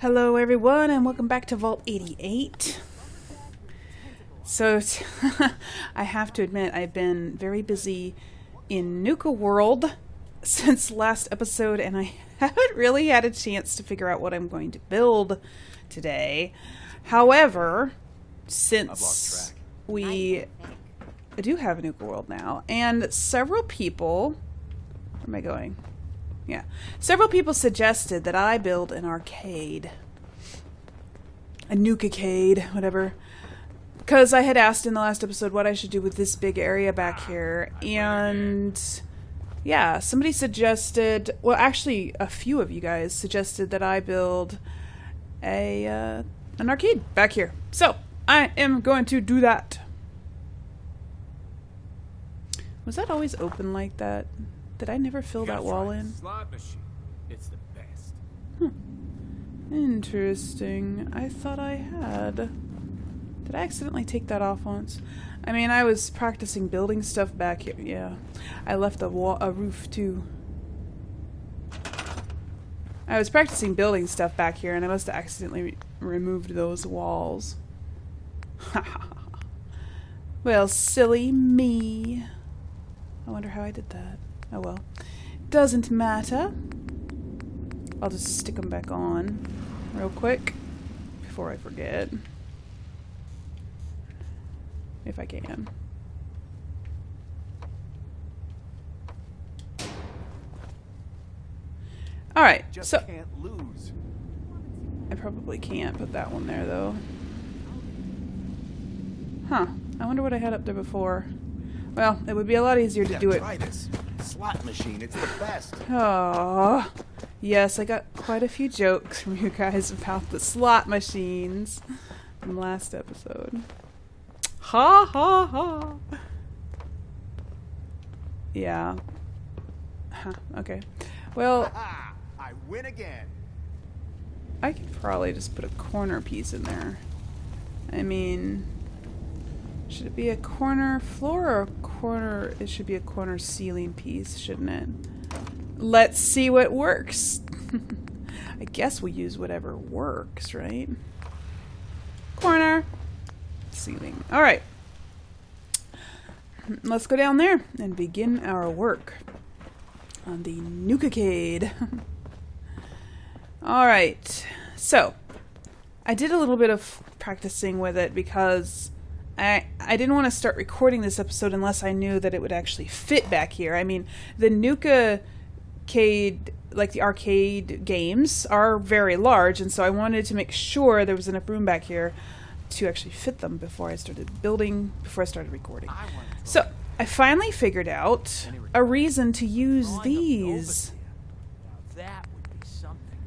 Hello everyone and welcome back to Vault 88. So I have to admit I've been very busy in Nuka World since last episode and I haven't really had a chance to figure out what I'm going to build today. However, since we do have Nuka World now and several people... Where am I going? Yeah. Several people suggested that I build an arcade. A Nuka-cade, whatever. Because I had asked in the last episode what I should do with this big area back here. And yeah, somebody suggested, well actually a few of you guys suggested that I build an arcade back here. So I am going to do that. Was that always open like that? Did I never fill that wall in? Slot machine. It's the best. Interesting. I thought I had. Did I accidentally take that off once? I mean, I was practicing building stuff back here. Yeah. I left a roof too. I was practicing building stuff back here and I must have accidentally removed those walls. Well, silly me. I wonder how I did that. Oh well. Doesn't matter. I'll just stick them back on real quick before I forget. If I can. Alright, so can't lose. I probably can't put that one there though. Huh. I wonder what I had up there before. Well, it would be a lot easier to do it. Try this. Slot machine, it's the best. Oh, yes, I got quite a few jokes from you guys about the slot machines from last episode. Ha ha ha. Yeah. Huh, okay. Well, I win again. I could probably just put a corner piece in there. I mean, should it be a corner floor or a corner? It should be a corner ceiling piece, shouldn't it? Let's see what works. I guess we use whatever works, right? Corner ceiling. All right. Let's go down there and begin our work on the Nuka-cade. All right. So, I did a little bit of practicing with it because I didn't want to start recording this episode unless I knew that it would actually fit back here. I mean, the Nuka-cade, like the arcade games, are very large, and so I wanted to make sure there was enough room back here to actually fit them before I started building, before I started recording. So, I finally figured out a reason to use these That would be something.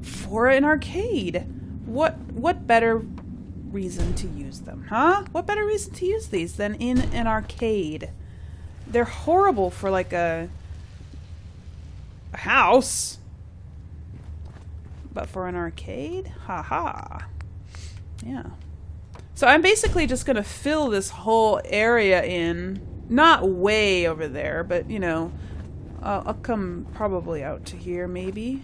for an arcade. What better reason to use them, huh? What better reason to use these than in an arcade? They're horrible for like a house, but for an arcade, haha. Yeah. So I'm basically just gonna fill this whole area in, not way over there, but you know, I'll come probably out to here maybe.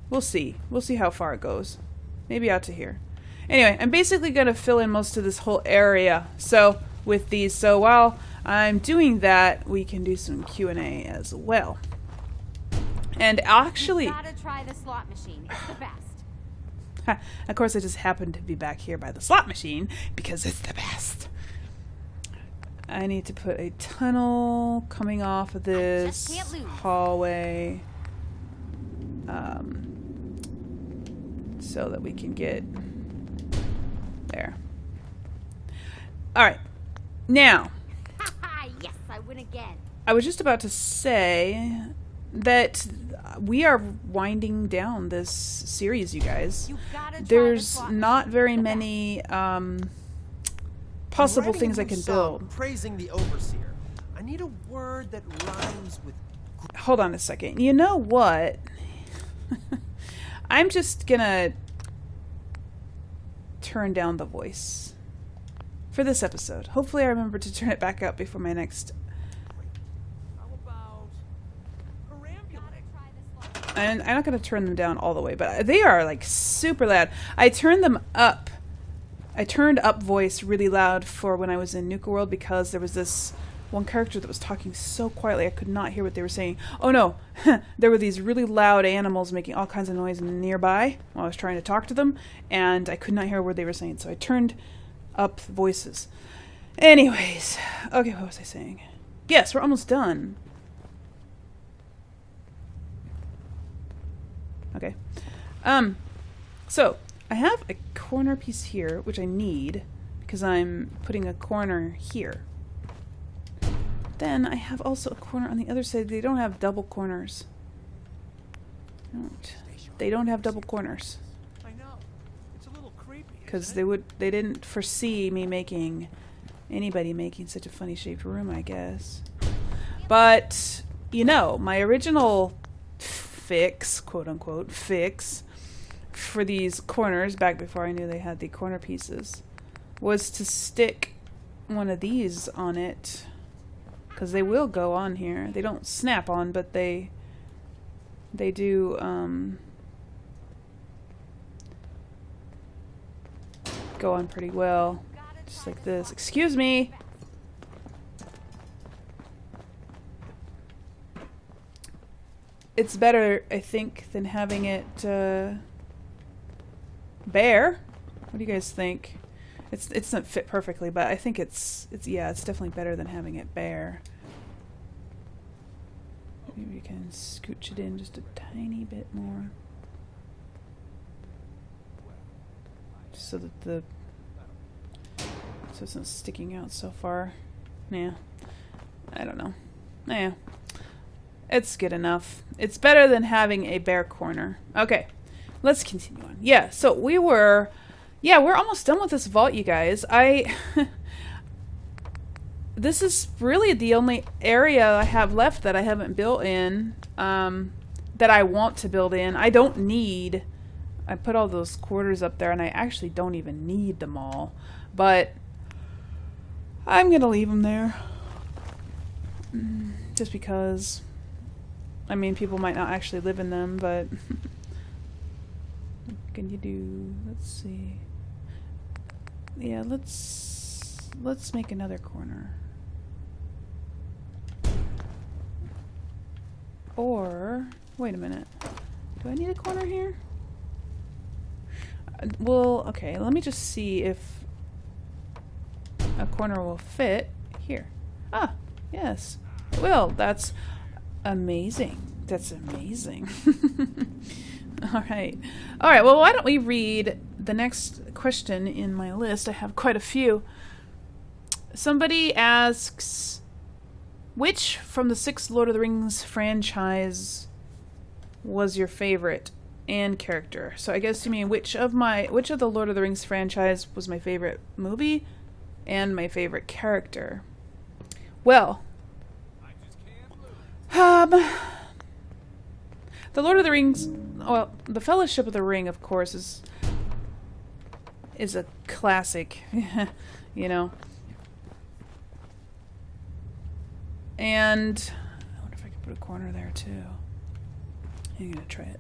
We'll see. We'll see how far it goes. Maybe out to here. Anyway, I'm basically going to fill in most of this whole area. So, with these. So, while I'm doing that, we can do some Q&A as well. And actually... You gotta try the slot machine. It's the best. Of course, I just happened to be back here by the slot machine because it's the best. I need to put a tunnel coming off of this hallway. So that we can get... there. Alright. Now. Yes, I win again. I was just about to say that we are winding down this series, you guys. There's not very many possible things I can build. Praising the overseer. I need a word that rhymes with... Hold on a second. You know what? I'm just gonna turn down the voice for this episode. Hopefully I remember to turn it back up before my next... How about a ramp? Gotta try the slot And I'm not going to turn them down all the way, but they are like super loud. I turned them up. I turned up voice really loud for when I was in Nuka World because there was this one character that was talking so quietly I could not hear what they were saying. Oh no, there were these really loud animals making all kinds of noise nearby while I was trying to talk to them, and I could not hear what they were saying, so I turned up voices. Anyways, okay, what was I saying? Yes, we're almost done. Okay. So I have a corner piece here, which I need because I'm putting a corner here. Then I have also a corner on the other side. They don't have double corners. They don't have double corners. I know. It's a little creepy. Because they didn't foresee me anybody making such a funny shaped room, I guess. But, you know, my original fix, quote unquote, fix for these corners, back before I knew they had the corner pieces, was to stick one of these on it. Because they will go on here. They don't snap on, but they do, go on pretty well. Just like this. Excuse me! It's better, I think, than having it, bare. What do you guys think? It's not fit perfectly, but I think it's definitely better than having it bare. Maybe we can scooch it in just a tiny bit more. Just so that so it's not sticking out so far. Yeah. I don't know. Yeah. It's good enough. It's better than having a bare corner. Okay. Let's continue on. Yeah, so we're almost done with this vault, you guys. This is really the only area I have left that I haven't built in, that I want to build in. I don't need... I put all those quarters up there, and I actually don't even need them all. But I'm going to leave them there. Just because... I mean, people might not actually live in them, but... What can you do? Let's see. Yeah, let's make another corner. Or wait a minute. Do I need a corner here? Well, okay, let me just see if a corner will fit here. Ah, yes. It will. That's amazing. That's amazing. Alright. Alright, well, why don't we read the next question in my list? I have quite a few. Somebody asks, which from the 6 Lord of the Rings franchise was your favorite and character? So I guess you mean which of the Lord of the Rings franchise was my favorite movie and my favorite character? Well, the Lord of the Rings, well, the Fellowship of the Ring, of course, is a classic, you know. And I wonder if I could put a corner there too. I'm gonna try it.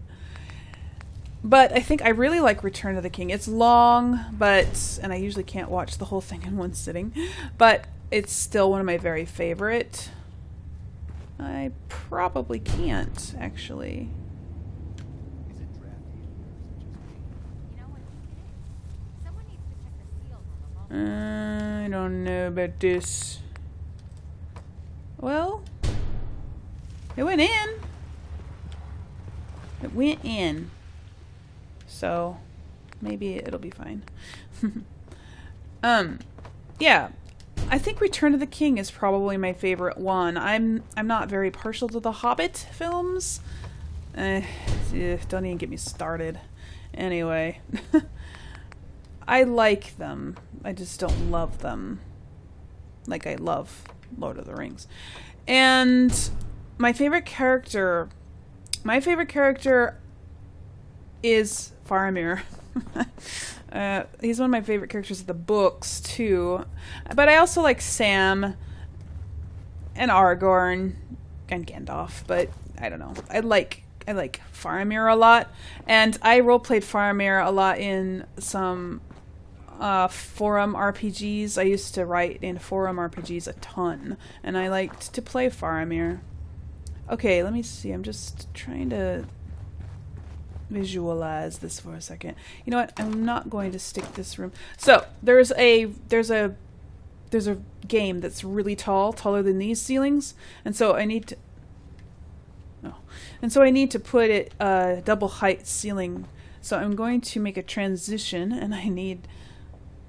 But I think I really like Return of the King. It's long, and I usually can't watch the whole thing in one sitting, but it's still one of my very favorite. I probably can't, actually. I don't know about this. Well, it went in. It went in. So, maybe it'll be fine. Yeah. I think Return of the King is probably my favorite one. I'm not very partial to the Hobbit films. Don't even get me started. Anyway. I like them. I just don't love them like I love Lord of the Rings. And my favorite character is Faramir. He's one of my favorite characters of the books too. But I also like Sam and Aragorn and Gandalf, but I don't know. I like like Faramir a lot, and I roleplayed Faramir a lot in some forum RPGs. I used to write in forum RPGs a ton, and I liked to play Faramir. Okay, let me see. I'm just trying to visualize this for a second. You know what? I'm not going to stick this room. So there's a game that's really tall, taller than these ceilings, and so I need to. No. And so I need to put it double height ceiling. So I'm going to make a transition, and I need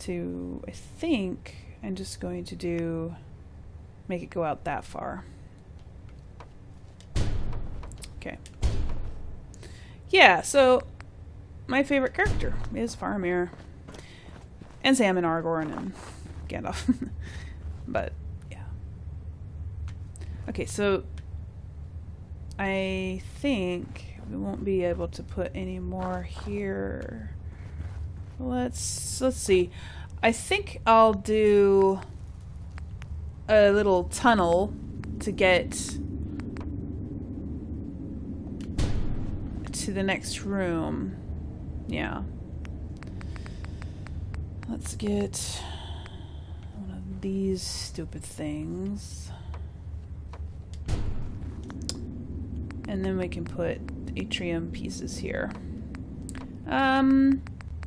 to, I think I'm just going to make it go out that far. Okay. Yeah, so my favorite character is Faramir. And Sam and Aragorn and Gandalf. But, yeah. Okay, so I think we won't be able to put any more here. Let's see. I think I'll do a little tunnel to get to the next room. Yeah. Let's get one of these stupid things. And then we can put atrium pieces here.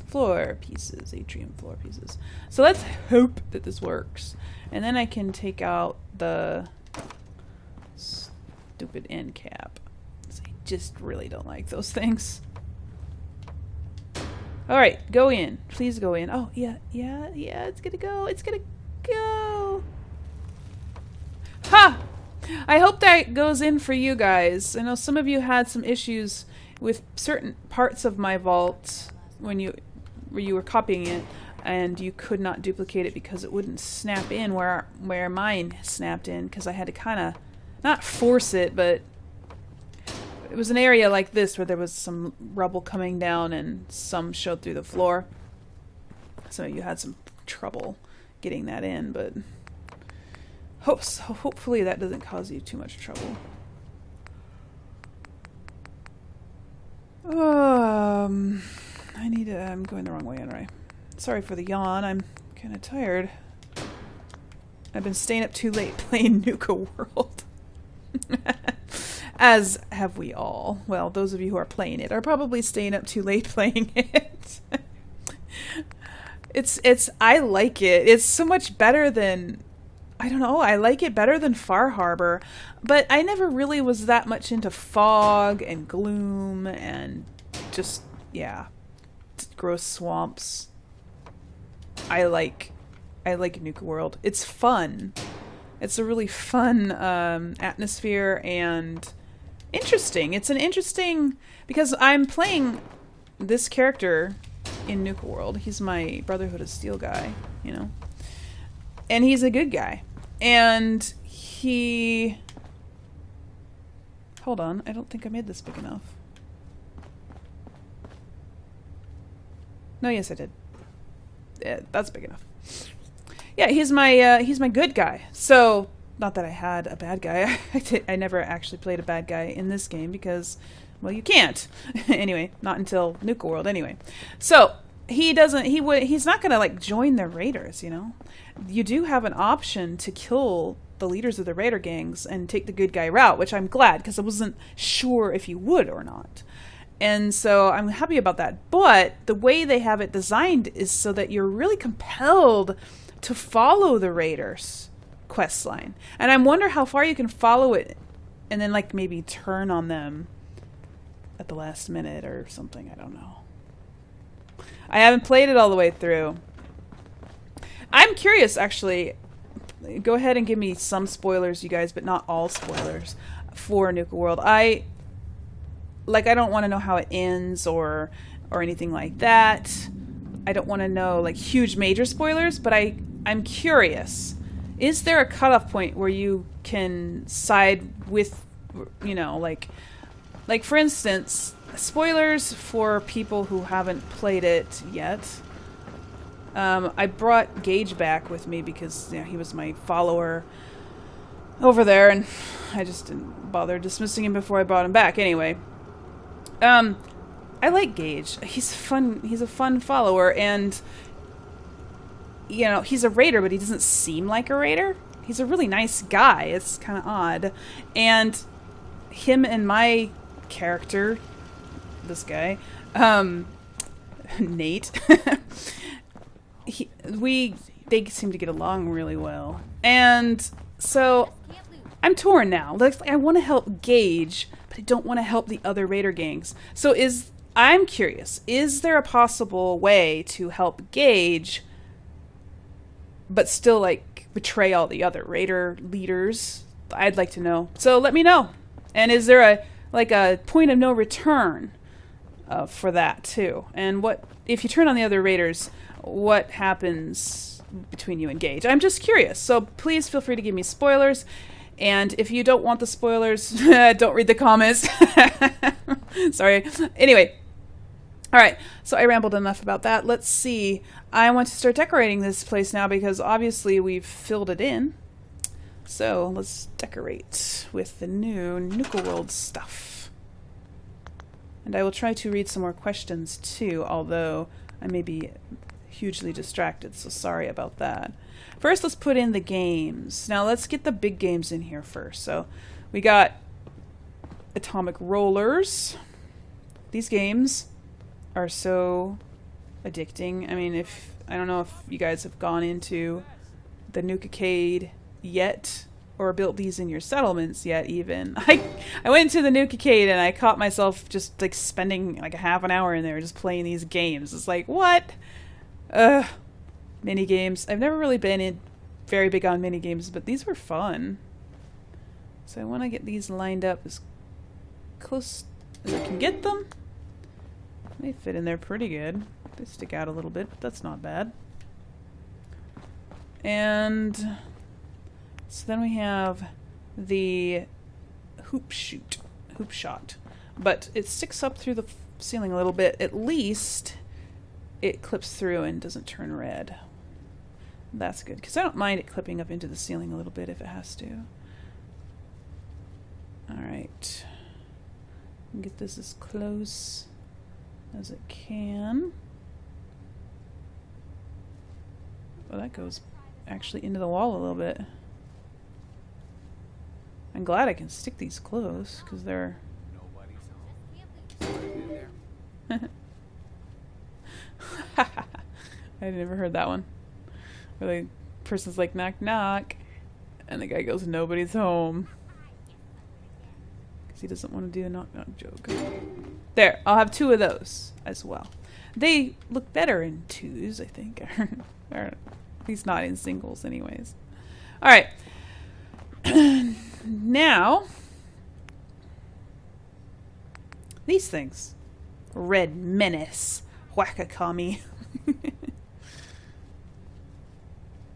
Floor pieces, atrium floor pieces. So let's hope that this works. And then I can take out the stupid end cap. I just really don't like those things. Alright, go in. Please go in. Oh, yeah, it's gonna go. It's gonna go. Ha! I hope that goes in for you guys. I know some of you had some issues with certain parts of my vault when you were copying it, and you could not duplicate it because it wouldn't snap in where mine snapped in, because I had to kind of not force it, but it was an area like this where there was some rubble coming down and some showed through the floor. So you had some trouble getting that in, but hopefully that doesn't cause you too much trouble. I'm going the wrong way, aren't I? Sorry for the yawn. I'm kind of tired. I've been staying up too late playing Nuka World. As have we all. Well, those of you who are playing it are probably staying up too late playing it. I like it. It's so much better than, I don't know, I like it better than Far Harbor, but I never really was that much into fog and gloom and just, yeah, gross swamps. I like Nuka World. It's fun. It's a really fun atmosphere and interesting. It's an interesting, because I'm playing this character in Nuka World. He's my Brotherhood of Steel guy, you know. And he's a good guy. And he... Hold on, I don't think I made this big enough. No, yes I did. Yeah, that's big enough. Yeah, he's my good guy. So, not that I had a bad guy. I never actually played a bad guy in this game because, well, you can't. Anyway, not until Nuka World anyway. So, he's not going to like join the raiders, you know. You do have an option to kill the leaders of the raider gangs and take the good guy route, which I'm glad because I wasn't sure if you would or not. And so I'm happy about that. But the way they have it designed is so that you're really compelled to follow the raiders quest line. And I wonder how far you can follow it and then like maybe turn on them at the last minute or something. I don't know. I haven't played it all the way through. I'm curious, actually. Go ahead and give me some spoilers, you guys, but not all spoilers for Nuka World. I don't want to know how it ends or anything like that. I don't want to know like huge major spoilers, but I'm curious. Is there a cutoff point where you can side with, you know, like for instance, spoilers for people who haven't played it yet. I brought Gage back with me because, you know, he was my follower over there, and I just didn't bother dismissing him before I brought him back. Anyway, I like Gage. He's fun. He's a fun follower, and you know, he's a raider, but he doesn't seem like a raider. He's a really nice guy. It's kind of odd. And him and my character, this guy, Nate, they seem to get along really well. And so I'm torn now. Like, I want to help Gage, but I don't want to help the other raider gangs. So I'm curious, is there a possible way to help Gage but still, like, betray all the other raider leaders? I'd like to know. So let me know. And is there a point of no return for that too? And what if you turn on the other raiders? What happens between you and Gage? I'm just curious. So please feel free to give me spoilers. And if you don't want the spoilers, don't read the comments. Sorry. Anyway. All right, so I rambled enough about that. Let's see. I want to start decorating this place now because obviously we've filled it in. So let's decorate with the new Nuka World stuff. And I will try to read some more questions too, although I may be hugely distracted, so sorry about that. First, let's put in the games. Now let's get the big games in here first. So we got Atomic Rollers. These games are so addicting. I mean, I don't know if you guys have gone into the Nuka-cade yet or built these in your settlements yet even. I went into the Nuka-cade and I caught myself just like spending like a half an hour in there just playing these games. It's like, what? Mini games. I've never really been very big on mini games, but these were fun. So I want to get these lined up as close as I can get them. They fit in there pretty good. They stick out a little bit, but that's not bad. And so then we have the hoop shot. But it sticks up through the ceiling a little bit. At least it clips through and doesn't turn red. That's good, because I don't mind it clipping up into the ceiling a little bit if it has to. Alright. Get this as close as it can. Well, that goes actually into the wall a little bit. I'm glad I can stick these close because they're I never heard that one. Where the person's like, knock knock, and the guy goes, nobody's home. Because he doesn't want to do a knock knock joke. There, I'll have 2 of those as well. They look better in 2s, I think. Or at least not in singles anyways. Alright. Now, these things. Red Menace. Whack-a-commie.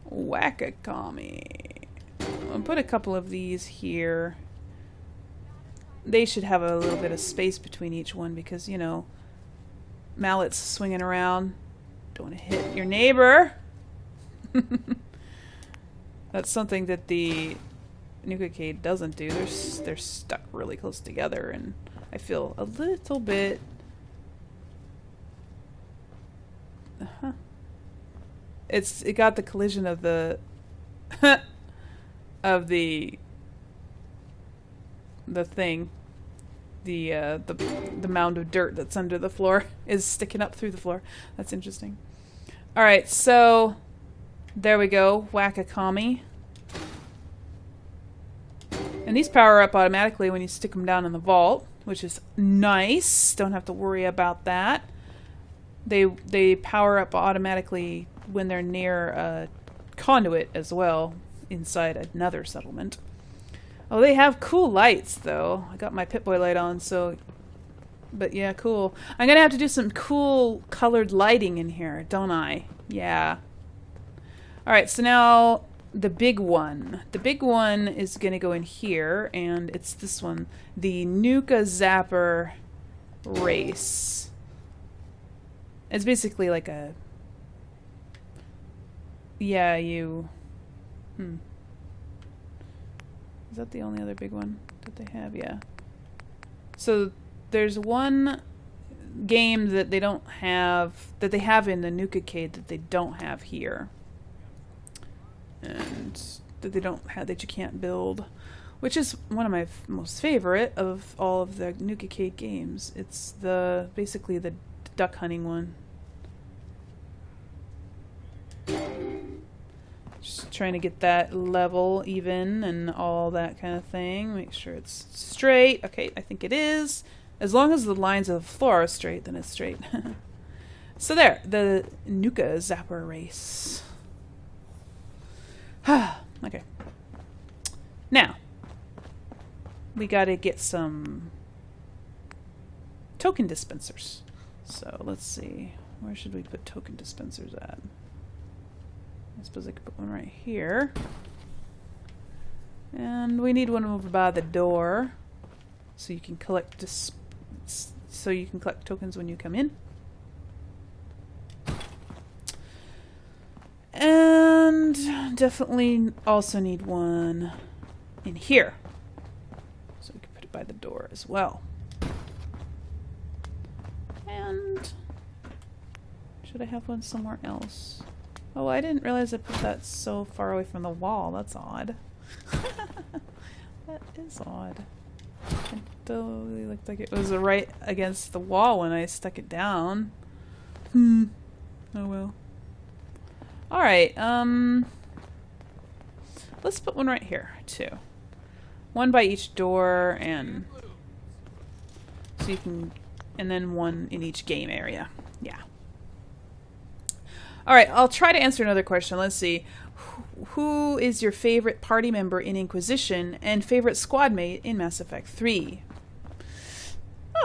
Whack-a-commie. I'll put a couple of these here. They should have a little bit of space between each one because, you know, mallets swinging around. Don't want to hit your neighbor. That's something that the Nuka-cade doesn't do. They're stuck really close together, and I feel a little bit... It got the collision of the of the thing. The mound of dirt that's under the floor is sticking up through the floor. That's interesting. Alright, so there we go. Whack-a-commie. And these power up automatically when you stick them down in the vault, which is nice. Don't have to worry about that. They power up automatically when they're near a conduit as well inside another settlement. Oh, they have cool lights though. I got my Pip-Boy light on, so... But yeah, cool. I'm gonna have to do some cool colored lighting in here, don't I? Yeah. Alright, so now the big one. The big one is gonna go in here, and it's this one. The Nuka Zapper Race. It's basically like a... Yeah, you... Is that the only other big one that they have? Yeah. So there's one game that they don't have, that they have in the Nuka Cade that they don't have here, and that they don't have, that you can't build, which is one of my most favorite of all of the Nuka Cade games. It's the basically the duck hunting one. Just trying to get that level even and all that kind of thing. Make sure it's straight. Okay, I think it is. As long as the lines of the floor are straight, then it's straight. So there, the Nuka Zapper race. Okay. Now, we gotta get some token dispensers. So let's see. Where should we put token dispensers at? I suppose I could put one right here. And we need one over by the door, so you can collect tokens when you come in. And definitely also need one in here, so we can put it by the door as well. And should I have one somewhere else? Oh, I didn't realize I put that so far away from the wall. That's odd. That is odd. It totally looked like it was right against the wall when I stuck it down. Oh well. Alright, let's put one right here, too. One by each door, and so you can, and then one in each game area. Yeah. Alright, I'll try to answer another question. Let's see. Who is your favorite party member in Inquisition and favorite squad mate in Mass Effect 3?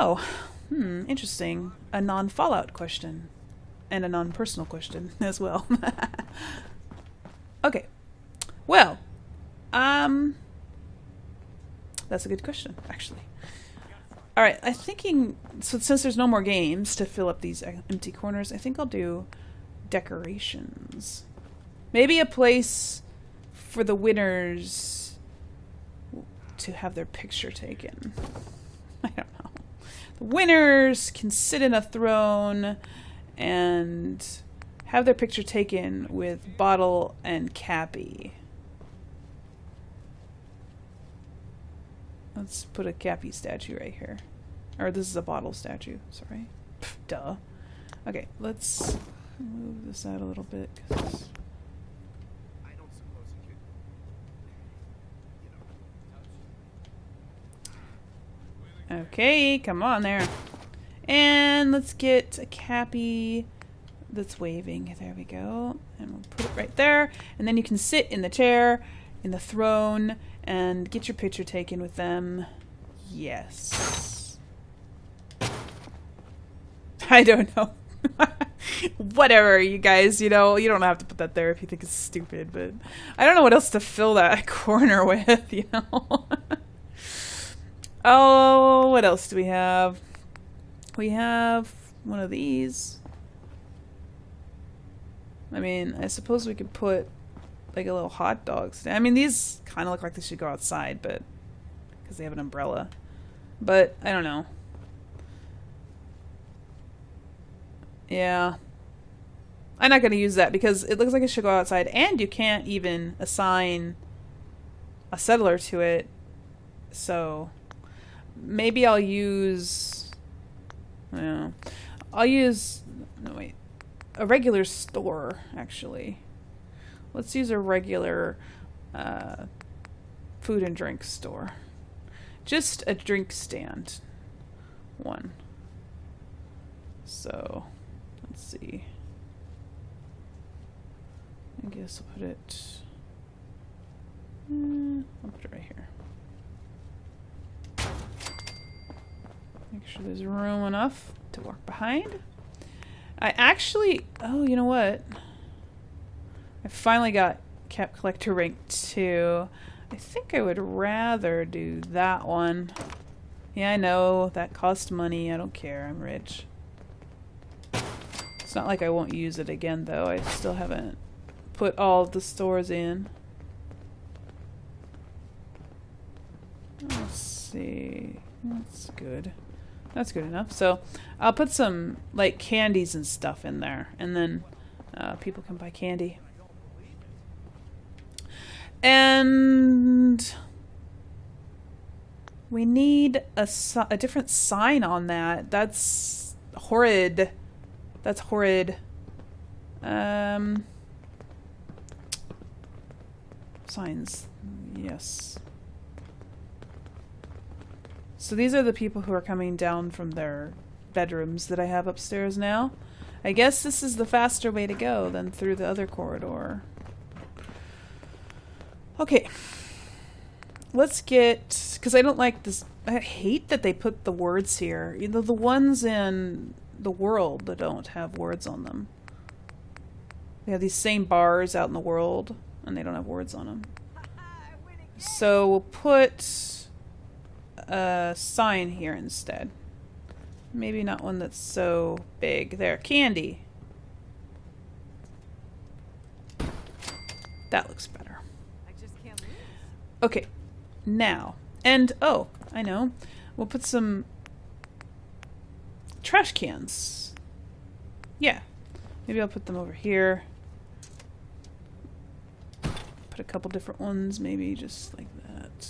Oh, interesting. A non-Fallout question. And a non-personal question as well. Okay. Well, that's a good question, actually. Alright, I'm thinking, so since there's no more games to fill up these empty corners, I think I'll do decorations. Maybe a place for the winners to have their picture taken. I don't know. The winners can sit in a throne and have their picture taken with Bottle and Cappy. Let's put a Cappy statue right here. Or this is a Bottle statue, sorry. Pff, duh. Okay, let's move this out a little bit. 'Cause I don't suppose you could, okay, come on there. And let's get a Cappy that's waving. There we go. And we'll put it right there. And then you can sit in the chair, in the throne, and get your picture taken with them. Yes. I don't know. Whatever, you guys. You know, you don't have to put that there if you think it's stupid, but I don't know what else to fill that corner with, you know? Oh, what else do we have? We have one of these. I mean, I suppose we could put like a little hot dog stand. I mean, these kind of look like they should go outside, but because they have an umbrella. But I don't know. Yeah. I'm not going to use that because it looks like it should go outside, and you can't even assign a settler to it. So maybe I'll use... I'll use... No, wait. A regular store, actually. Let's use a regular food and drink store. Just a drink stand. One. So, let's see. I guess I'll put it... I'll put it right here. Make sure there's room enough to walk behind. I actually... Oh, you know what? I finally got Cap Collector rank 2. I think I would rather do that one. Yeah, I know. That costs money. I don't care. I'm rich. It's not like I won't use it again, though. I still haven't put all of the stores in. Let's see. That's good. That's good enough. So I'll put some like candies and stuff in there, and then people can buy candy. And we need a different sign on that. That's horrid. That's horrid. Signs. Yes. So these are the people who are coming down from their bedrooms that I have upstairs now. I guess this is the faster way to go than through the other corridor. Okay. Let's get... because I don't like this... I hate that they put the words here. You know, the ones in the world that don't have words on them. They have these same bars out in the world, and they don't have words on them. So we'll put a sign here instead. Maybe not one that's so big. There, candy. That looks better. I just can't lose. Okay, now. And, oh, I know. We'll put some trash cans. Yeah. Maybe I'll put them over here. Put a couple different ones, maybe just like that.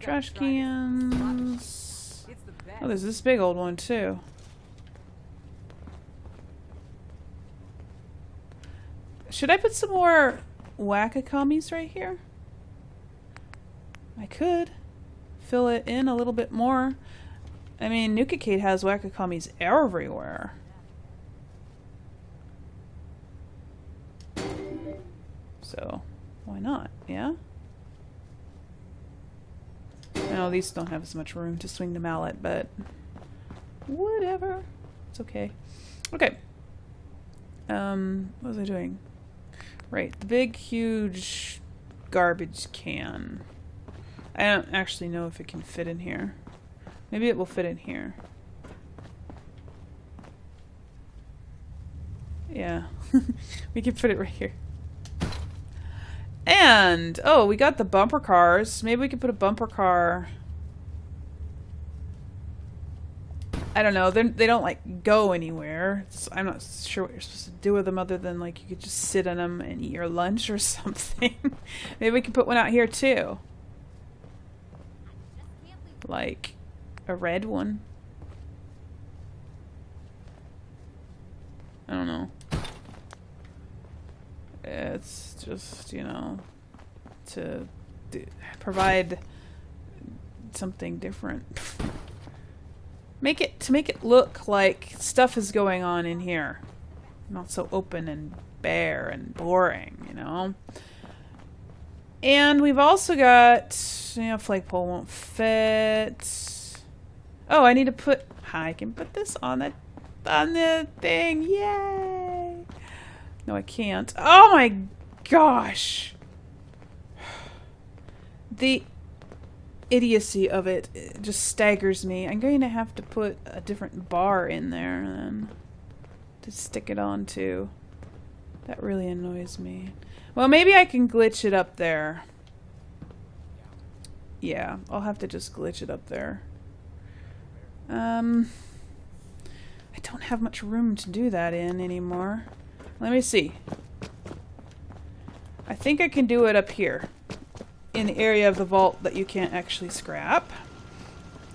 Trash cans. It's the best. Oh, there's this big old one too. Should I put some more Whack-A-Commies right here? I could fill it in a little bit more. I mean, Nuka Kate has Whack-A-Commies everywhere. So, why not? Yeah? I know these don't have as much room to swing the mallet, but whatever. It's okay. Okay. What was I doing? Right, the big, huge garbage can. I don't actually know if it can fit in here. Maybe it will fit in here. Yeah. We can put it right here. And, oh, we got the bumper cars. Maybe we could put a bumper car. I don't know. They don't, like, go anywhere. So I'm not sure what you're supposed to do with them other than, like, you could just sit on them and eat your lunch or something. Maybe we could put one out here, too. Like, a red one. I don't know. It's just, you know, to provide something different. Make it look like stuff is going on in here. Not so open and bare and boring, you know. And we've also got, you know, flagpole won't fit. Oh, I need to put, I can put this on the thing. Yay! No, I can't. Oh my gosh! The idiocy of it just staggers me. I'm going to have to put a different bar in there then to stick it onto. That really annoys me. Well, maybe I can glitch it up there. Yeah, I'll have to just glitch it up there. I don't have much room to do that in anymore. Let me see. I think I can do it up here. In the area of the vault that you can't actually scrap.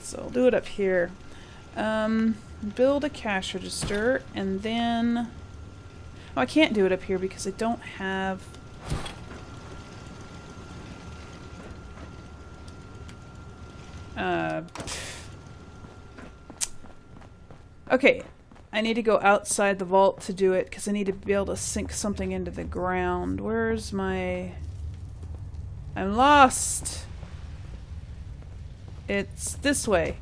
So I'll do it up here. Build a cash register, and then... Oh, I can't do it up here because I don't have... Okay, I need to go outside the vault to do it because I need to be able to sink something into the ground. Where's my... I'm lost! It's this way.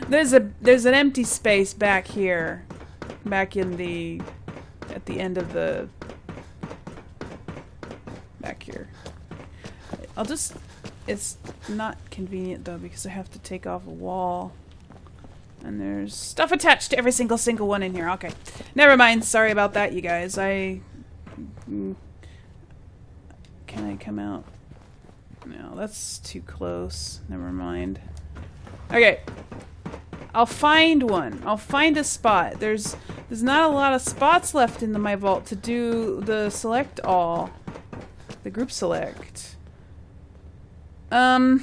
There's an empty space back here. Back in the... at the end of the... back here. I'll just... It's not convenient though because I have to take off a wall. And there's stuff attached to every single one in here. Okay. Never mind. Sorry about that, you guys. Can I come out? No, that's too close. Never mind. Okay. I'll find one. I'll find a spot. There's not a lot of spots left in my vault to do the select all. The group select. I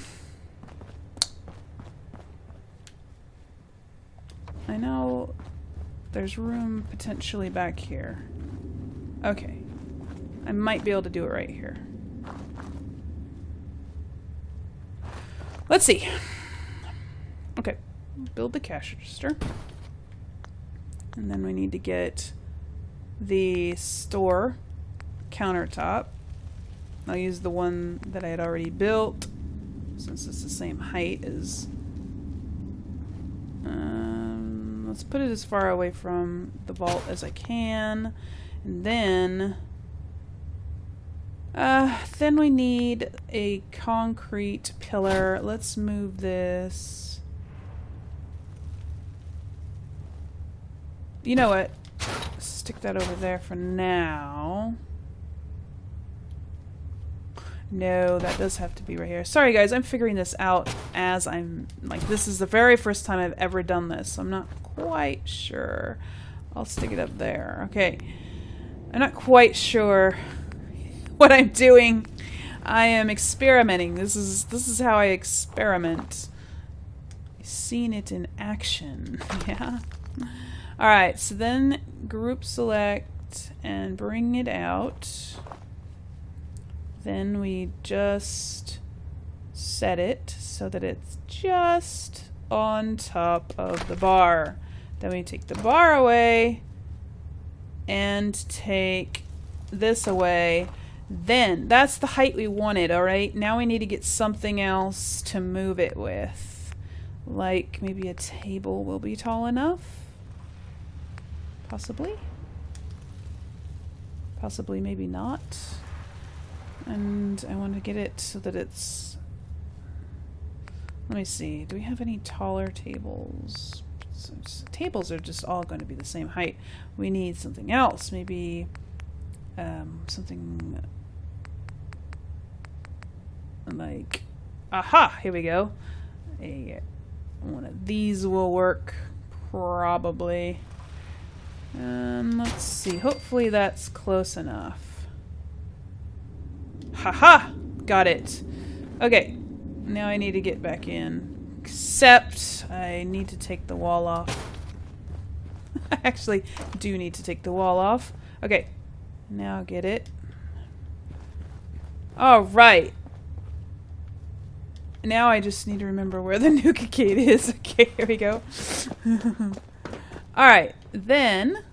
know there's room potentially back here. Okay. I might be able to do it right here. Let's see. Okay. Build the cash register. And then we need to get the store countertop. I'll use the one that I had already built, since it's the same height as... let's put it as far away from the vault as I can. And then we need a concrete pillar. Let's move this. You know what? Stick that over there for now. No, that does have to be right here. Sorry guys, I'm figuring this out as I'm... like, this is the very first time I've ever done this, so I'm not quite sure. I'll stick it up there. Okay. I'm not quite sure what I'm doing. I am experimenting. This is how I experiment. I've seen it in action. Yeah. Alright, so then group select and bring it out. Then we just set it so that it's just on top of the bar. Then we take the bar away and take this away. Then, that's the height we wanted, alright? Now we need to get something else to move it with. Like, maybe a table will be tall enough? Possibly? Possibly, maybe not. And I want to get it so that it's... let me see. Do we have any taller tables? Tables are just all going to be the same height. We need something else. Maybe something like... aha! Here we go. One of these will work. Probably. Let's see. Hopefully that's close enough. Haha! Got it. Okay. Now I need to get back in. Except I need to take the wall off. I actually do need to take the wall off. Okay. Now get it. Alright. Now I just need to remember where the Nuka gate is. Okay, here we go. Alright, then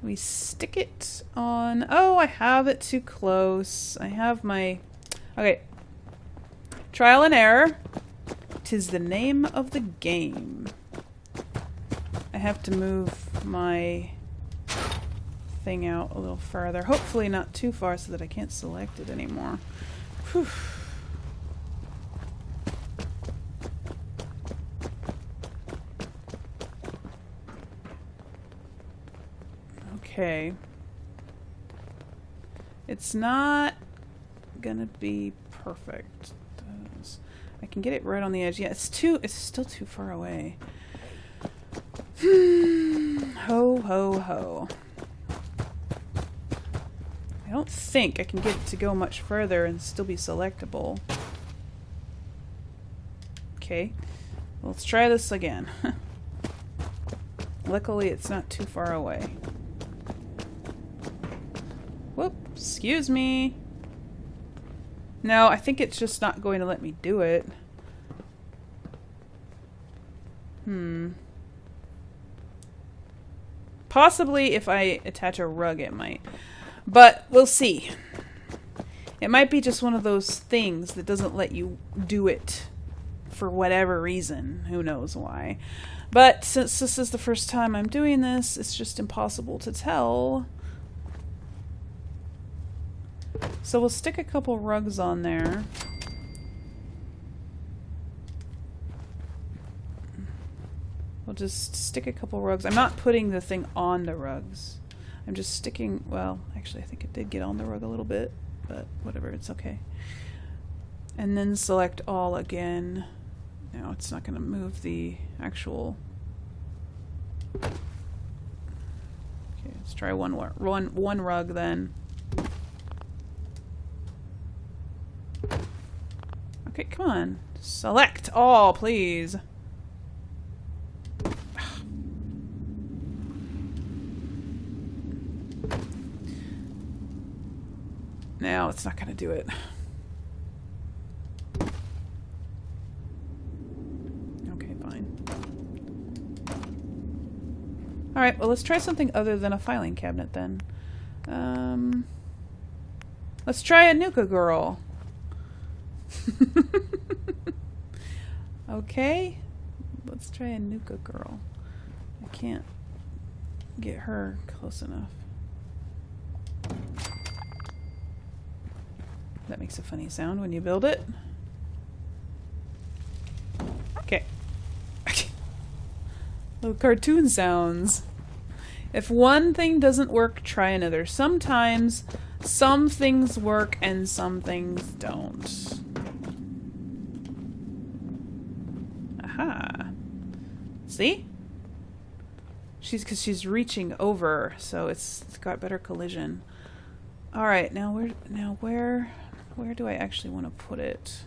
we stick it on... oh, I have it too close. I have my... okay. Trial and error. 'Tis the name of the game. I have to move my thing out a little further. Hopefully not too far so that I can't select it anymore. Whew. Okay. It's not gonna be perfect. I can get it right on the edge. Yeah, it's still too far away. Ho, ho, ho. I don't think I can get it to go much further and still be selectable. Okay. Let's try this again. Luckily, it's not too far away. Whoop, excuse me. No, I think it's just not going to let me do it. Possibly if I attach a rug it might. But we'll see. It might be just one of those things that doesn't let you do it for whatever reason. Who knows why. But since this is the first time I'm doing this, it's just impossible to tell. So we'll stick a couple rugs on there. We'll just stick a couple rugs. I'm not putting the thing on the rugs. I'm just sticking... well, actually I think it did get on the rug a little bit, but whatever, it's okay. And then select all again. Now it's not going to move the actual... Okay, let's try one rug then. Okay, come on. Select all, please. Now it's not going to do it. Okay, fine. Alright, well, let's try something other than a filing cabinet then. Let's try a Nuka girl. Okay, let's try a Nuka girl. I can't get her close enough. That makes a funny sound when you build it. Okay. Little cartoon sounds. If one thing doesn't work, try another. Sometimes some things work and some things don't. Aha. See? Because she's reaching over, so it's got better collision. All right, now where do I actually want to put it?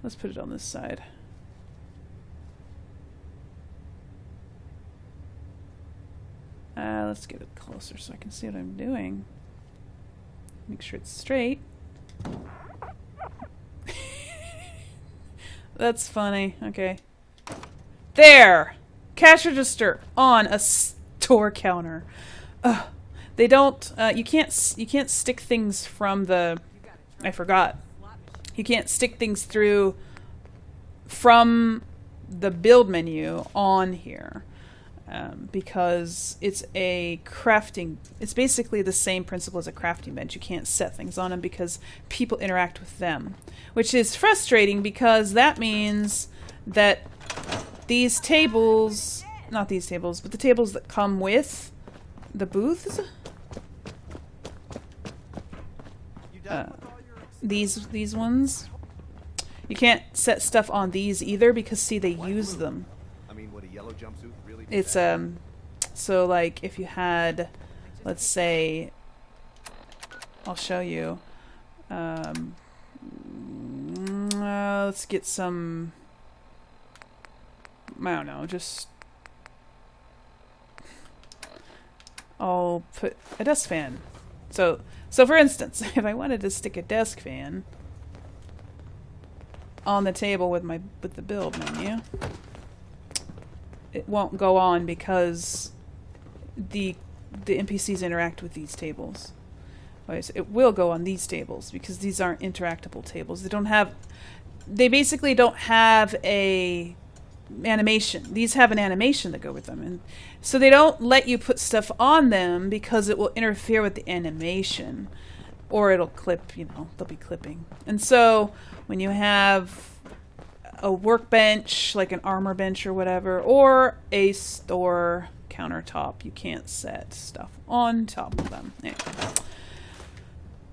Let's put it on this side. Let's get it closer so I can see what I'm doing. Make sure it's straight. That's funny. Okay. There! Cash register on a store counter. Ugh. They don't, you can't stick things from the, I forgot. You can't stick things through from the build menu on here. Because it's a crafting, it's basically the same principle as a crafting bench. You can't set things on them because people interact with them. Which is frustrating because that means that these tables, not these tables, but the tables that come with the booths, these ones, you can't set stuff on these either because see, they use them. It's so like if you had, let's say, I'll show you, let's get some, I don't know, just I'll put a desk fan. So for instance, if I wanted to stick a desk fan on the table with the build menu, it won't go on because the NPCs interact with these tables. It will go on these tables because these aren't interactable tables. They basically don't have a animation. These have an animation that go with them, and so they don't let you put stuff on them because it will interfere with the animation, or it'll clip. You know, they'll be clipping. And so when you have a workbench, like an armor bench or whatever, or a store countertop, you can't set stuff on top of them. Anyway.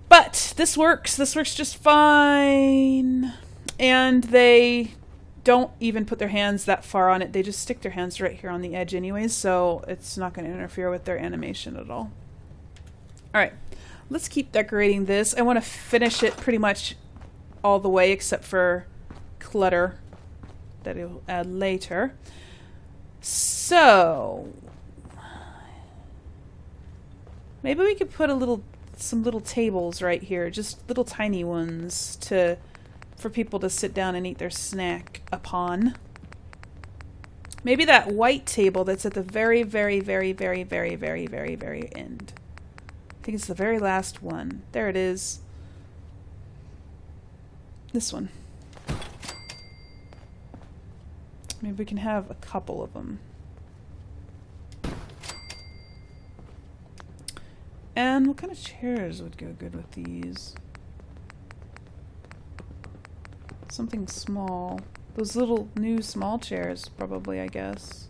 But this works. This works just fine. And they don't even put their hands that far on it. They just stick their hands right here on the edge anyways, so it's not going to interfere with their animation at all. Alright, let's keep decorating this. I want to finish it pretty much all the way except for clutter that it'll add later. So maybe we could put some little tables right here, just little tiny ones for people to sit down and eat their snack upon. Maybe that white table that's at the very, very, very, very, very, very, very, very end. I think it's the very last one. There it is. This one. Maybe we can have a couple of them. And what kind of chairs would go good with these? Something small. Those little new small chairs, probably, I guess.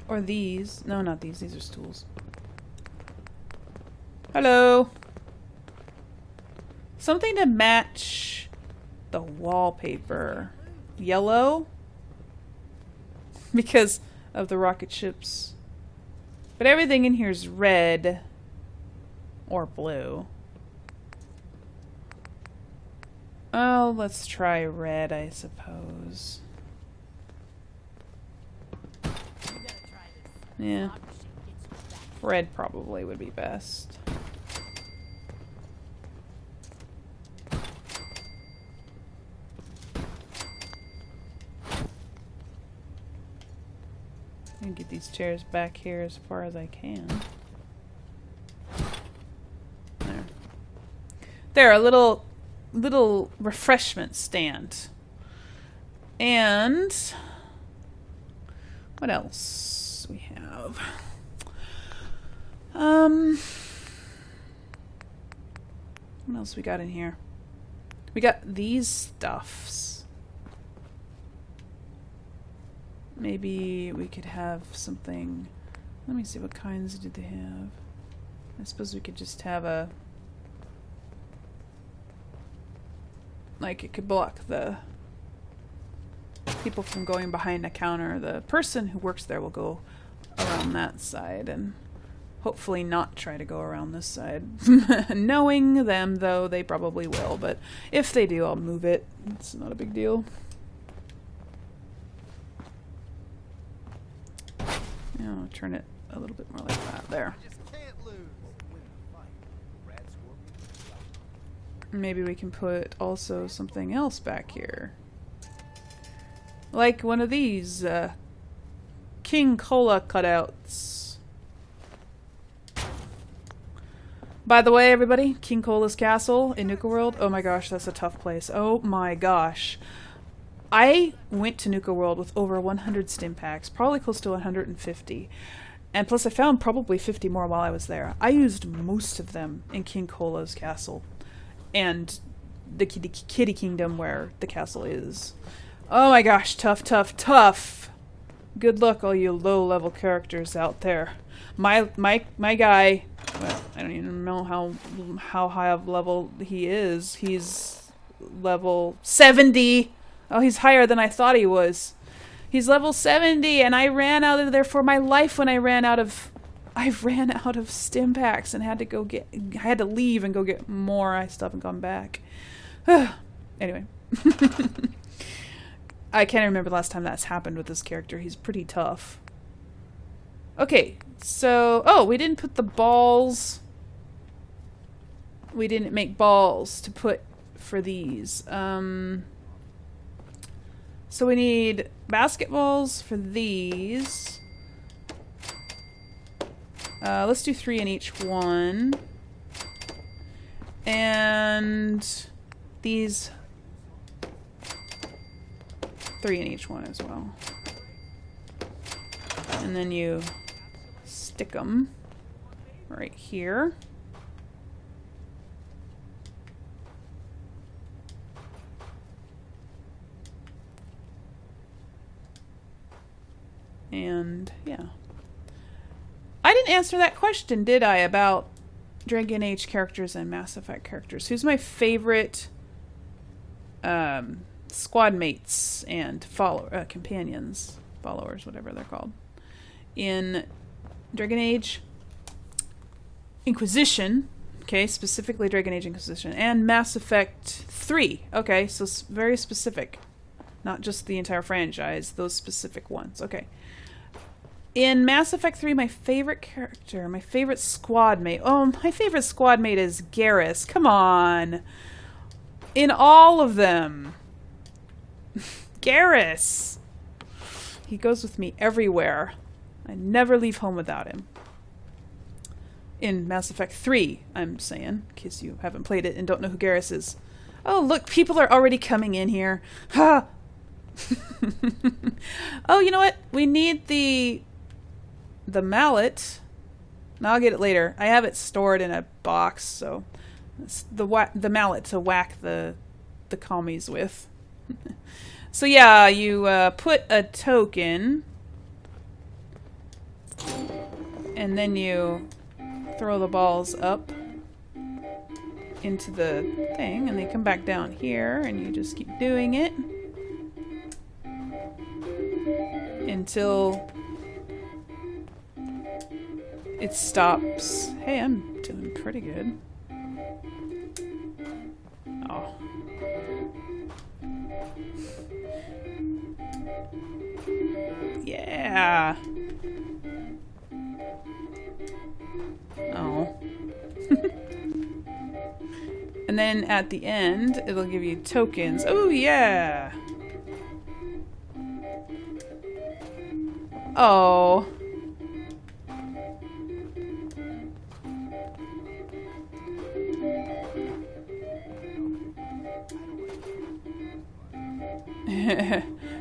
Or these. No, not these. These are stools. Hello! Something to match the wallpaper. Yellow? Because of the rocket ships. But everything in here is red. Or blue. Oh, let's try red, I suppose. Yeah. Red probably would be best. I can get these chairs back here as far as I can. There. There, a little refreshment stand. And what else we have? What else we got in here? We got these stuffs. Maybe we could have something. Let me see, what kinds did they have? I suppose we could just have a, like, it could block the people from going behind a counter. The person who works there will go around that side and hopefully not try to go around this side. Knowing them, though, they probably will, but if they do, I'll move it. It's not a big deal. Yeah, I'll turn it a little bit more like that. There. Maybe we can put also something else back here. Like one of these King Cola cutouts. By the way, everybody, King Cola's castle in Nuka World. Oh my gosh, that's a tough place. Oh my gosh. I went to Nuka World with over 100 stim packs, probably close to 150. And plus I found probably 50 more while I was there. I used most of them in King Cola's castle. And the Kitty Kingdom where the castle is. Oh my gosh, tough, tough, tough. Good luck, all you low-level characters out there. My guy, well, I don't even know how high of level he is. He's level 70. Oh, he's higher than I thought he was. He's level 70, and I ran out of there for my life when I ran out of stim packs and had to go get. I had to leave and go get more. I still haven't gone back. Anyway. I can't remember the last time that's happened with this character. He's pretty tough. Okay, so... Oh, we didn't put the balls... We didn't make balls to put for these. So we need basketballs for these. Let's do 3 in each one. And these... 3 in each one as well. And then you stick them right here. And yeah. I didn't answer that question, did I, about Dragon Age characters and Mass Effect characters? Who's my favorite squad mates and companions, followers, whatever they're called, in Dragon Age Inquisition, okay, specifically Dragon Age Inquisition, and Mass Effect 3, okay, so very specific, not just the entire franchise, those specific ones, okay. In Mass Effect 3, my favorite character, my favorite squad mate, oh, my favorite squad mate is Garrus, come on, in all of them. Garrus! He goes with me everywhere. I never leave home without him. In Mass Effect 3, I'm saying, in case you haven't played it and don't know who Garrus is. Oh, look, people are already coming in here. Ha! Oh, you know what? We need the mallet. No, I'll get it later. I have it stored in a box, so it's the mallet to whack the commies with. So yeah, you put a token, and then you throw the balls up into the thing, and they come back down here, and you just keep doing it until it stops. Hey, I'm doing pretty good. Oh. Yeah. Oh. And then at the end, it'll give you tokens. Oh, yeah. Oh.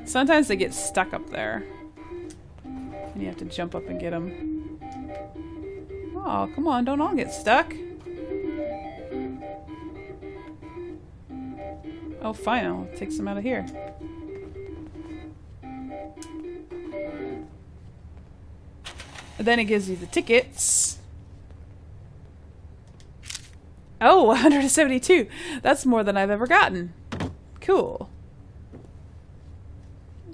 Sometimes they get stuck up there. And you have to jump up and get them. Oh, come on, don't all get stuck. Oh, fine, I'll take some out of here. And then it gives you the tickets. Oh, 172. That's more than I've ever gotten. Cool.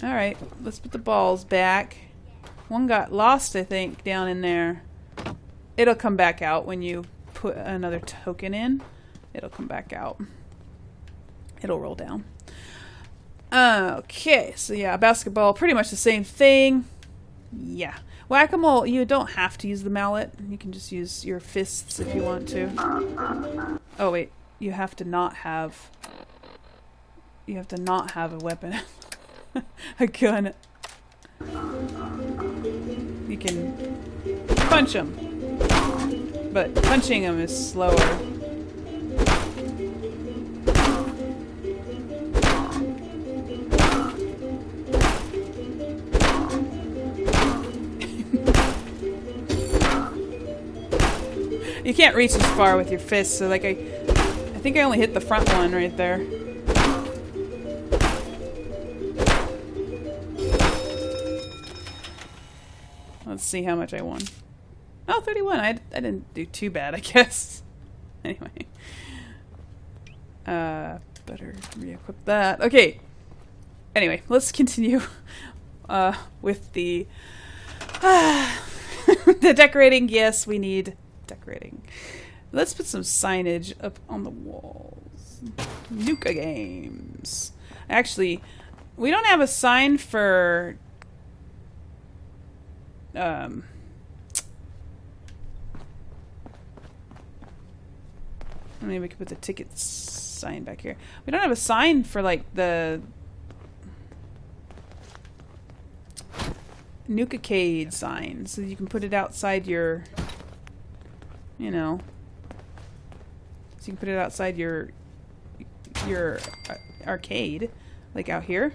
Alright, let's put the balls back. One got lost, I think, down in there. It'll come back out when you put another token in. It'll come back out. It'll roll down. Okay, so yeah, basketball, pretty much the same thing. Yeah. Whack-a-mole, you don't have to use the mallet. You can just use your fists if you want to. Oh wait, you have to not have... You have to not have a weapon. A gun. You can punch them, but punching them is slower. You can't reach as far with your fists, so like I think I only hit the front one right there. Let's see how much I won. Oh, 31. I didn't do too bad, I guess. Anyway. Better re-equip that. Okay. Anyway, let's continue with the the decorating. Yes, we need decorating. Let's put some signage up on the walls. Nuka Games. Actually, we don't have a sign for... maybe we could put the ticket sign back here. We don't have a sign for like the Nuka-cade sign, so you can put it outside your, you know, so you can put it outside your arcade, like out here.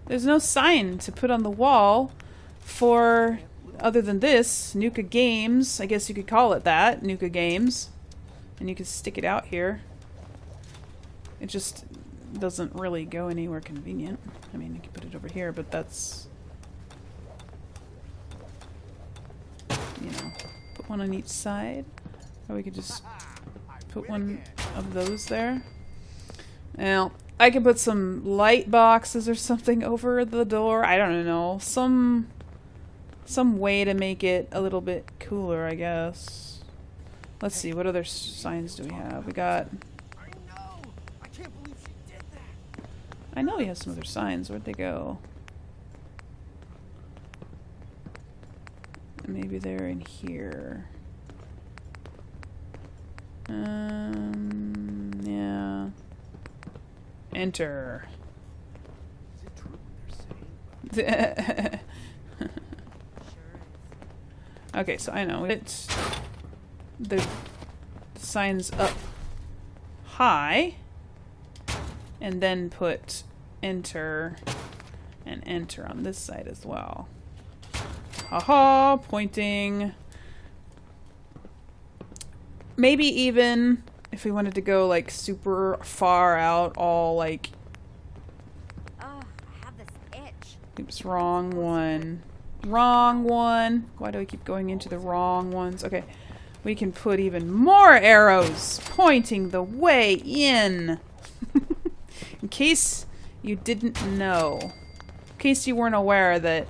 There's no sign to put on the wall for, other than this, Nuka Games. I guess you could call it that, Nuka Games. And you could stick it out here. It just doesn't really go anywhere convenient. I mean, you can put it over here, but that's... you know, put one on each side. Or we could just put one of those there. Now, I could put some light boxes or something over the door. I don't know. Some way to make it a little bit cooler, I guess. Let's see, what other signs do we have? We got... I can't believe she did that. I know we have some other signs. Where'd they go? Maybe they're in here. Yeah. Enter. Is it true what they're saying? Okay, so I know it's the signs up high, and then put enter and enter on this side as well. Haha, pointing. Maybe even if we wanted to go like super far out, all like... Oh, I have this itch. Oops, wrong one. Wrong one. Why do I keep going into the wrong ones? Okay. we can put even more arrows pointing the way in. In case you didn't know. In case you weren't aware that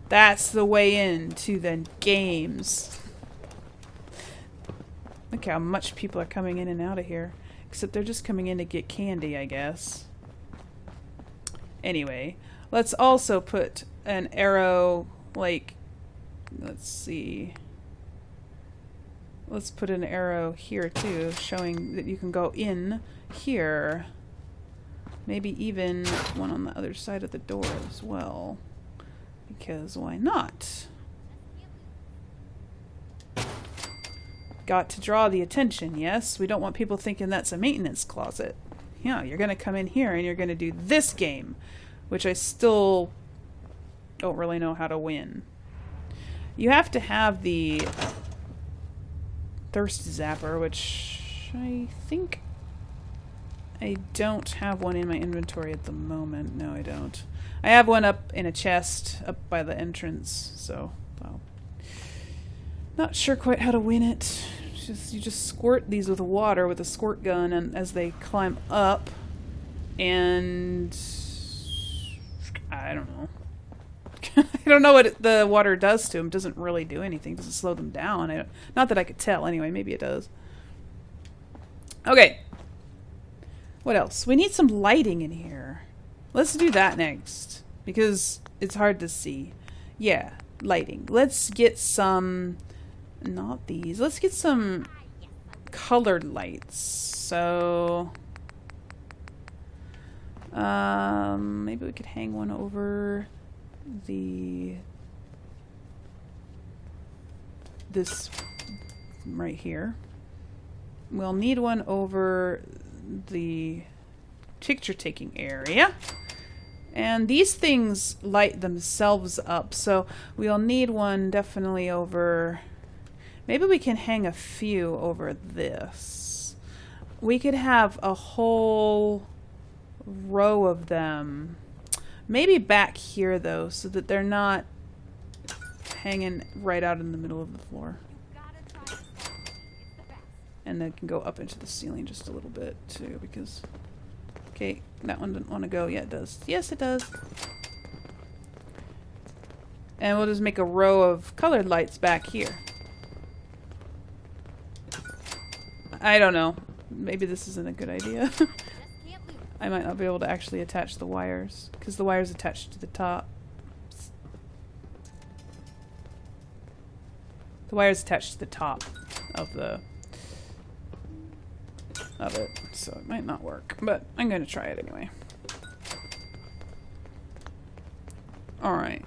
that's the way into the games. Look how much people are coming in and out of here. Except they're just coming in to get candy, I guess. Anyway, let's also put an arrow, like, let's see. Let's put an arrow here too, showing that you can go in here. Maybe even one on the other side of the door as well. Because why not? Got to draw the attention, yes? We don't want people thinking that's a maintenance closet. Yeah, you're going to come in here and you're going to do this game, which I still don't really know how to win. You have to have the thirst zapper, which I think I don't have one in my inventory at the moment. No, I don't. I have one up in a chest up by the entrance, so well, not sure quite how to win it. You just squirt these with water with a squirt gun, and as they climb up, and I don't know. I don't know what the water does to them. It doesn't really do anything. It doesn't slow them down. Not that I could tell. Anyway, maybe it does. Okay. What else? We need some lighting in here. Let's do that next, because it's hard to see. Yeah, lighting. Let's get some... Not these. Let's get some colored lights. So... maybe we could hang one over this right here. We'll need one over the picture taking area. And these things light themselves up, so we'll need one definitely over... Maybe we can hang a few over this. We could have a whole row of them. Maybe back here, though, so that they're not hanging right out in the middle of the floor. And they can go up into the ceiling just a little bit, too, because... Okay, that one didn't want to go. Yeah, it does. Yes, it does. And we'll just make a row of colored lights back here. I don't know. Maybe this isn't a good idea. I might not be able to actually attach the wires, because the wire's attached to the top. The wire's attached to the top of it, so it might not work, but I'm going to try it anyway. Alright.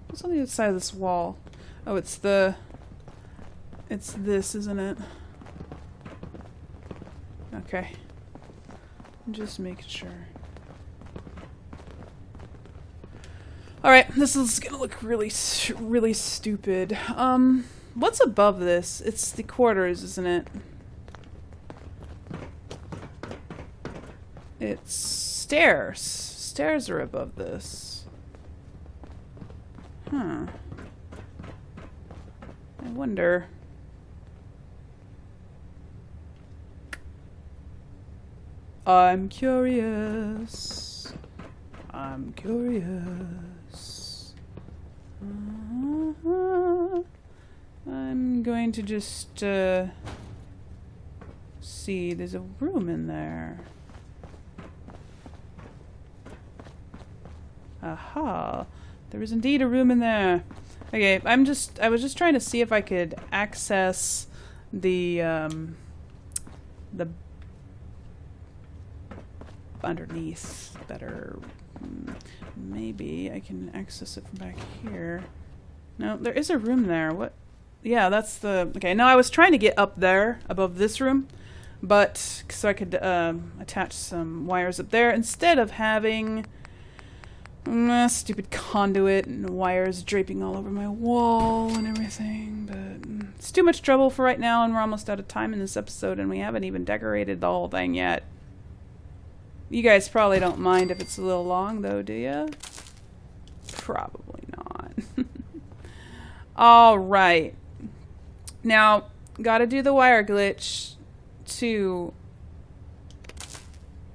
What's on the other side of this wall? Oh, it's this, isn't it? Okay. I'm just making sure. Alright, this is gonna look really stupid. What's above this? It's the quarters, isn't it? It's stairs. Stairs are above this. Huh. I wonder. I'm curious. I'm curious. I'm going to just see. There's a room in there. Aha. There is indeed a room in there. Okay, I was just trying to see if I could access the underneath better. Maybe I can access it from back here. No, there is a room there. What? Yeah, that's the... Okay, no, I was trying to get up there above this room, but so I could attach some wires up there instead of having stupid conduit and wires draping all over my wall and everything. But it's too much trouble for right now, and we're almost out of time in this episode, and we haven't even decorated the whole thing yet. You guys probably don't mind if it's a little long, though, do you? Probably not. All right. Now, gotta do the wire glitch to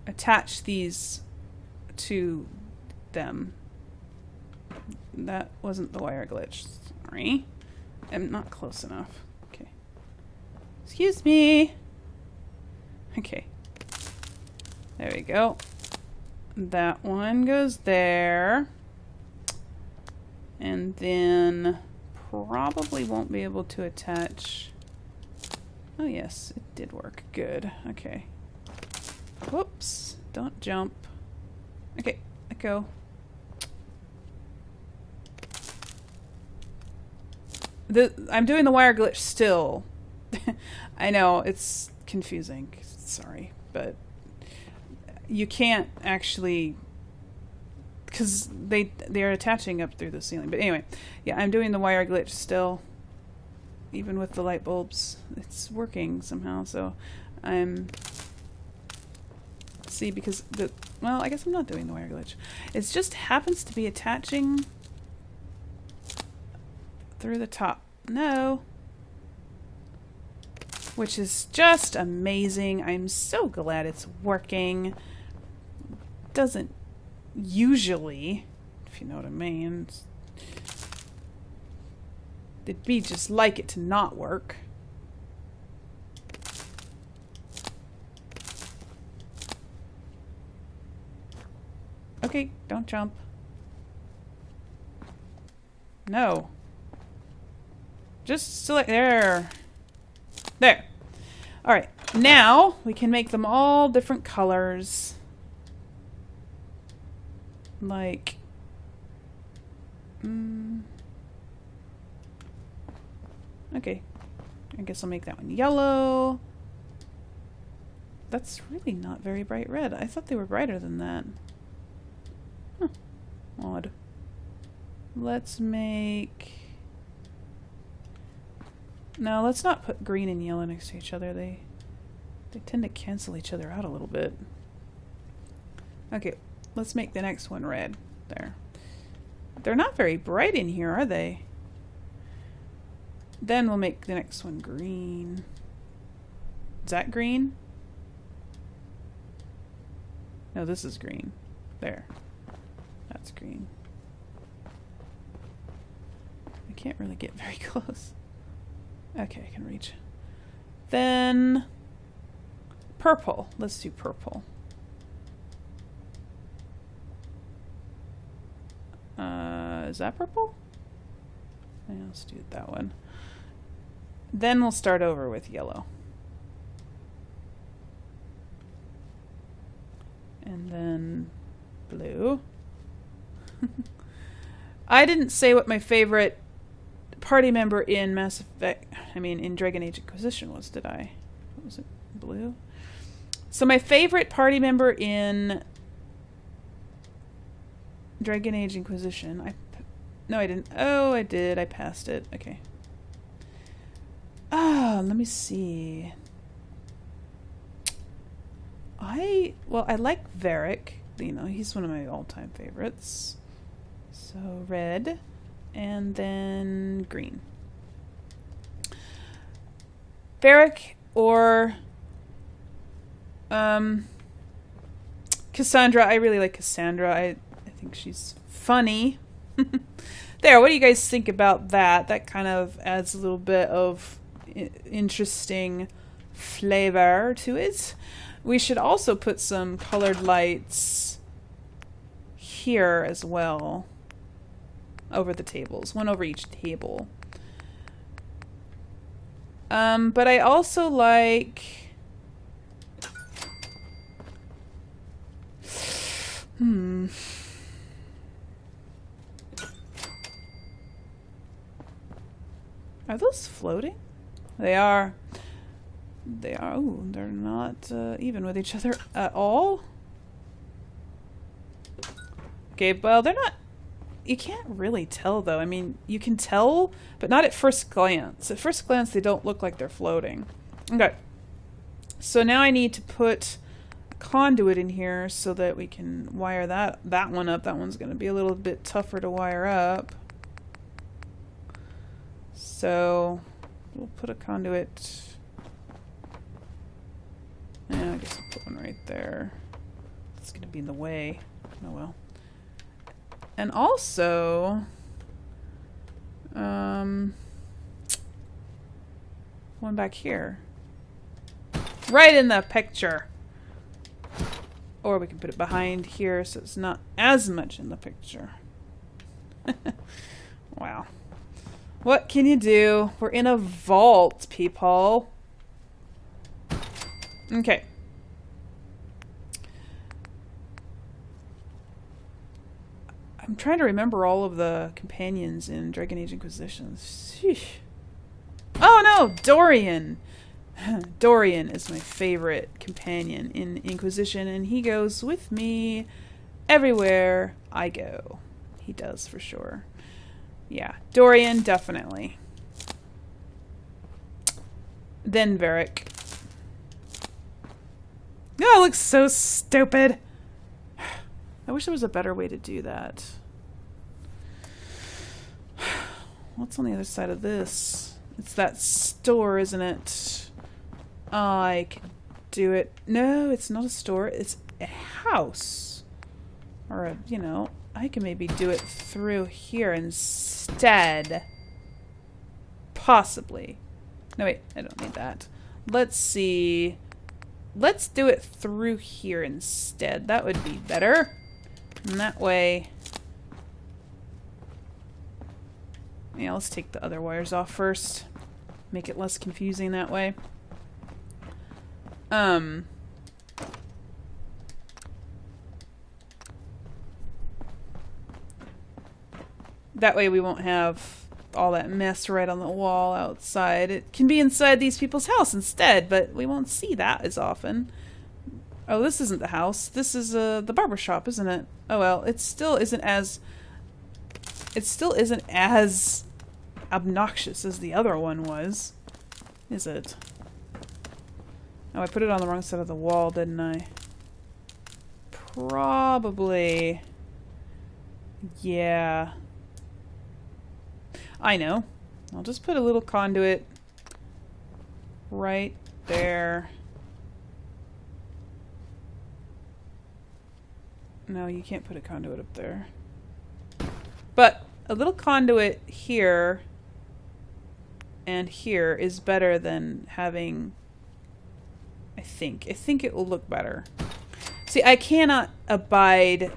attach these to them. That wasn't the wire glitch. Sorry. I'm not close enough. Okay. Excuse me. Okay. There we go. That one goes there. And then probably won't be able to attach. Oh yes, it did work. Good. Okay. Whoops. Don't jump. Okay, let go. I'm doing the wire glitch still. I know, it's confusing. Sorry, but you can't actually, because they're attaching up through the ceiling. But anyway, yeah, I'm doing the wire glitch still. Even with the light bulbs, it's working somehow. So I'm see because well, I guess I'm not doing the wire glitch. It just happens to be attaching through the top. No. Which is just amazing. I'm so glad it's working. Doesn't usually, if you know what I mean. It'd be just like it to not work. Okay, don't jump. No. Just select there. There. Alright, now we can make them all different colors. Like... okay. I guess I'll make that one yellow. That's really not very bright red. I thought they were brighter than that. Huh. Odd. Let's make... no, let's not put green and yellow next to each other. They tend to cancel each other out a little bit. Okay, let's make the next one red. There. They're not very bright in here, are they? Then we'll make the next one green. Is that green? No, this is green. There. That's green. I can't really get very close. Okay, I can reach. Then purple. Let's do purple. Is that purple? Yeah, let's do that one. Then we'll start over with yellow. And then blue. I didn't say what my favorite party member in Mass Effect, in Dragon Age Inquisition was, did I? What was it? Blue? So my favorite party member in Dragon Age Inquisition, no, I didn't. Oh, I did. I passed it. Okay. Ah, let me see. I like Varric. You know, he's one of my all-time favorites. So red, and then green. Varric or Cassandra. I really like Cassandra. I think she's funny. There, what do you guys think about that? That kind of adds a little bit of interesting flavor to it. We should also put some colored lights here as well over the tables, one over each table. But I also like are those floating? They are. They are. Oh, they're not even with each other at all. Okay, well, they're not. You can't really tell, though. I mean, you can tell, but not at first glance. At first glance, they don't look like they're floating. Okay. So now I need to put a conduit in here so that we can wire that one up. That one's going to be a little bit tougher to wire up. So We'll put a conduit. Yeah, I guess I'll put one right there. It's gonna be in the way. Oh well. And also, one back here. Right in the picture. Or we can put it behind here so it's not as much in the picture. Wow. What can you do? We're in a vault, people. Okay. I'm trying to remember all of the companions in Dragon Age Inquisition. Sheesh. Oh no, Dorian! Dorian is my favorite companion in Inquisition, and he goes with me everywhere I go. He does, for sure. Yeah, Dorian, definitely. Then Varric. Oh, it looks so stupid! I wish there was a better way to do that. What's on the other side of this? It's that store, isn't it? I can do it. No, it's not a store. It's a house. Or a, you know, I can maybe do it through here instead. Possibly. No, wait. I don't need that. Let's see. Let's do it through here instead. That would be better. And that way... Yeah, let's take the other wires off first. Make it less confusing that way. That way we won't have all that mess right on the wall outside. It can be inside these people's house instead, but we won't see that as often. Oh, this isn't the house. This is the barber shop, isn't it? Oh well, it still isn't as... It still isn't as obnoxious as the other one was, is it? Oh, I put it on the wrong side of the wall, didn't I? Probably. Yeah. I know. I'll just put a little conduit right there. No, you can't put a conduit up there. But a little conduit here and here is better than having... I think it will look better. See, I cannot abide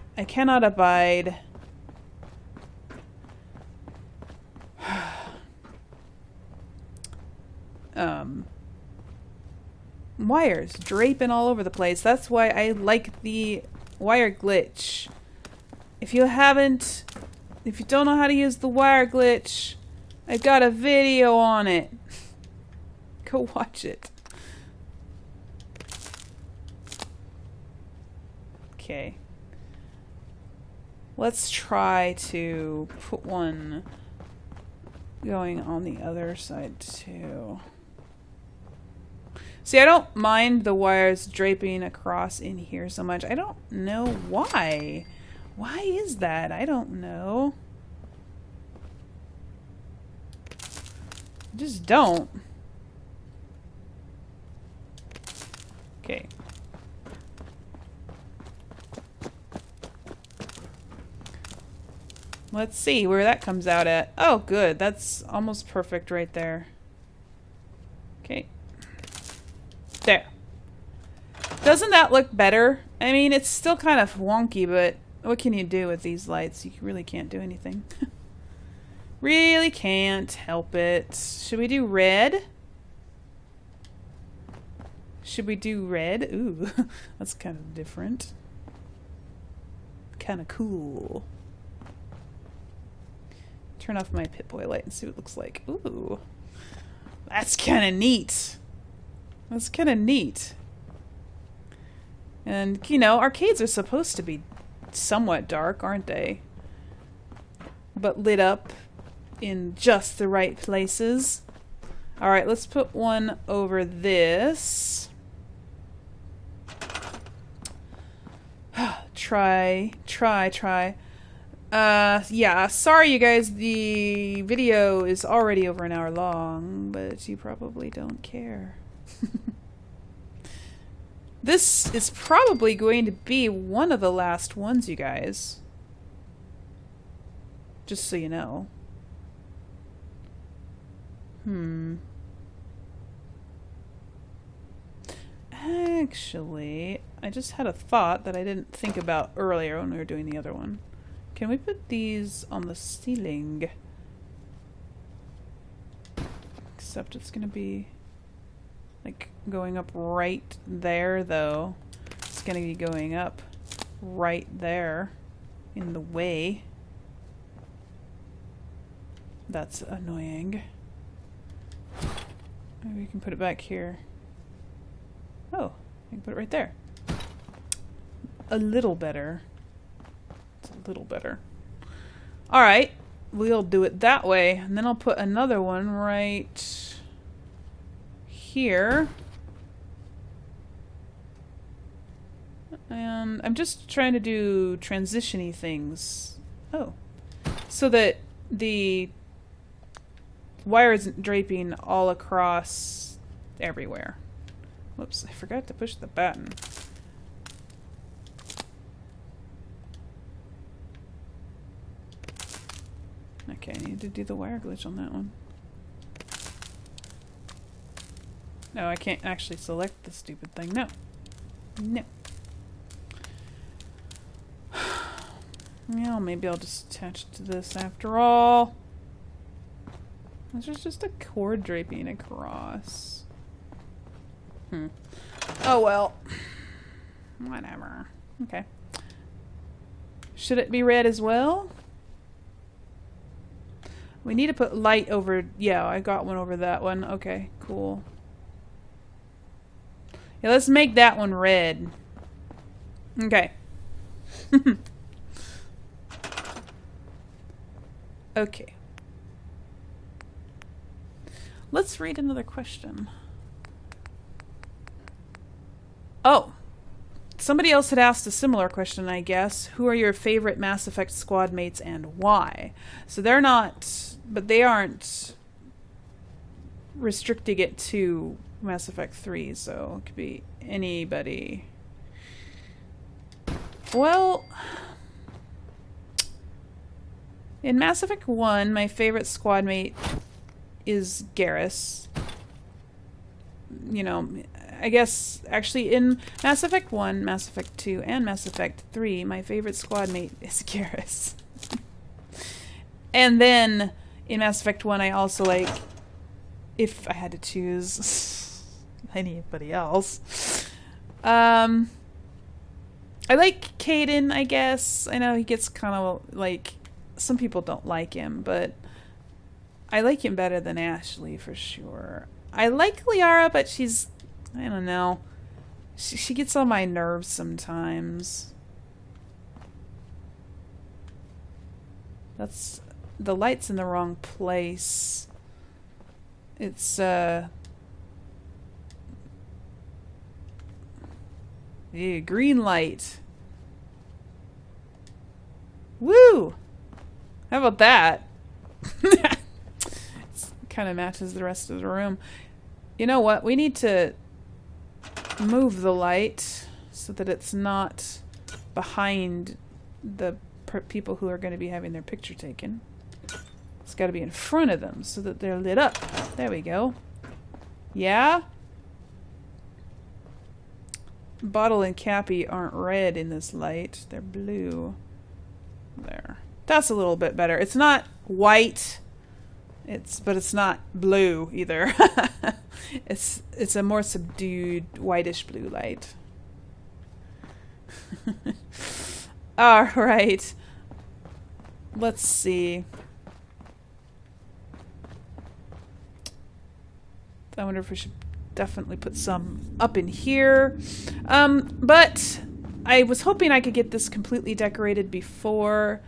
wires draping all over the place. That's why I like the wire glitch. If you don't know how to use the wire glitch, I've got a video on it. Go watch it. Okay. Let's try to put one going on the other side too. See, I don't mind the wires draping across in here so much. I don't know why. Why is that? I don't know. I just don't. Okay. Let's see where that comes out at. Oh, good. That's almost perfect right there. Okay. There. Doesn't that look better? I mean, it's still kind of wonky, but what can you do with these lights? You really can't do anything. Really can't help it. Should we do red? Should we do red? Ooh, that's kind of different. Kind of cool. Turn off my Pip-Boy light and see what it looks like. Ooh. That's kind of neat. That's kind of neat. And, you know, arcades are supposed to be somewhat dark, aren't they? But lit up in just the right places. Alright, let's put one over this. Try. Yeah, sorry you guys, the video is already over an hour long, but you probably don't care. This is probably going to be one of the last ones, you guys. Just so you know. Actually, I just had a thought that I didn't think about earlier when we were doing the other one. Can we put these on the ceiling? Except it's gonna be like going up right there, though. It's gonna be going up right there in the way. That's annoying. Maybe we can put it back here. Oh, I can put it right there. A little better. It's a little better. Alright, we'll do it that way. And then I'll put another one right here. And I'm just trying to do transition-y things. Oh. So that the wire isn't draping all across everywhere. Whoops, I forgot to push the button. Okay, I need to do the wire glitch on that one. No, I can't actually select the stupid thing. No. No. Well, maybe I'll just attach it to this after all. This is just a cord draping across. Oh well. Whatever. Okay. Should it be red as well? We need to put light over... Yeah, I got one over that one. Okay, cool. Yeah, let's make that one red. Okay. Okay. Let's read another question. Oh. Somebody else had asked a similar question, I guess. Who are your favorite Mass Effect squad mates and why? So they're not... But they aren't restricting it to Mass Effect 3, so it could be anybody. Well... In Mass Effect 1, my favorite squad mate is Garrus. You know, I guess actually in Mass Effect 1, Mass Effect 2, and Mass Effect 3, my favorite squad mate is Garrus. And then in Mass Effect 1, I also like, if I had to choose anybody else, I like Kaidan, I guess. I know he gets kind of like, some people don't like him, but I like him better than Ashley for sure. I like Liara, but she's, I don't know. She gets on my nerves sometimes. That's... The light's in the wrong place. It's, yeah, green light. Woo! How about that? It kind of matches the rest of the room. You know what? We need to move the light so that it's not behind the people who are going to be having their picture taken. It's got to be in front of them so that they're lit up. There we go. Yeah? Bottle and Cappy aren't red in this light. They're blue. There. That's a little bit better. It's not white. But it's not blue either. It's a more subdued whitish blue light. All right. Let's see. I wonder if we should definitely put some up in here. But I was hoping I could get this completely decorated before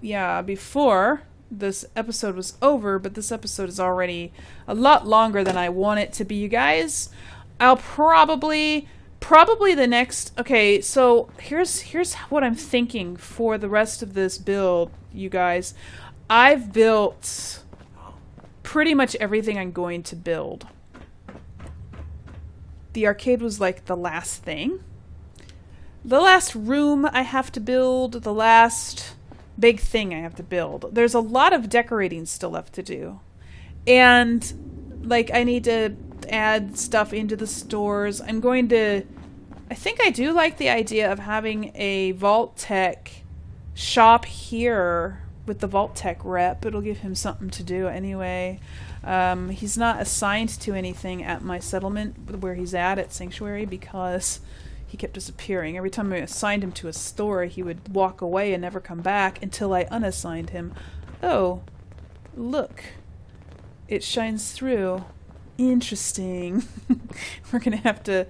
before this episode was over, but this episode is already a lot longer than I want it to be, you guys. I'll probably Probably the next... Okay, so here's what I'm thinking for the rest of this build, you guys. I've built pretty much everything I'm going to build. The arcade was like the last thing. The last room I have to build, the last big thing I have to build. There's a lot of decorating still left to do. And, like, I need to add stuff into the stores. I'm going to... I think I do like the idea of having a vault-tec shop here with the vault-tec rep. It'll give him something to do anyway. He's not assigned to anything at my settlement where he's at Sanctuary because he kept disappearing. Every time I assigned him to a store, he would walk away and never come back until I unassigned him. Oh, look. It shines through. Interesting. We're gonna have to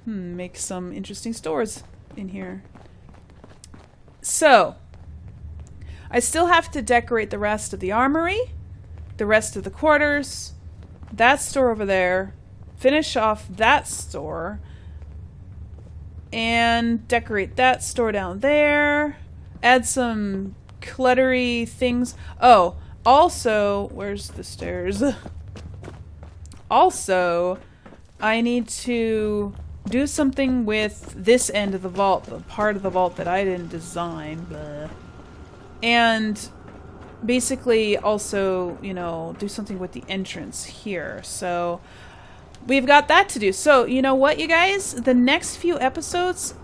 make some interesting stores in here. So, I still have to decorate the rest of the armory, the rest of the quarters, that store over there, finish off that store, and decorate that store down there, add some cluttery things. Oh, also, where's the stairs? Also, I need to do something with this end of the vault, the part of the vault that I didn't design. Blah. And basically also, you know, do something with the entrance here. So we've got that to do. So, you know what, you guys? The next few episodes,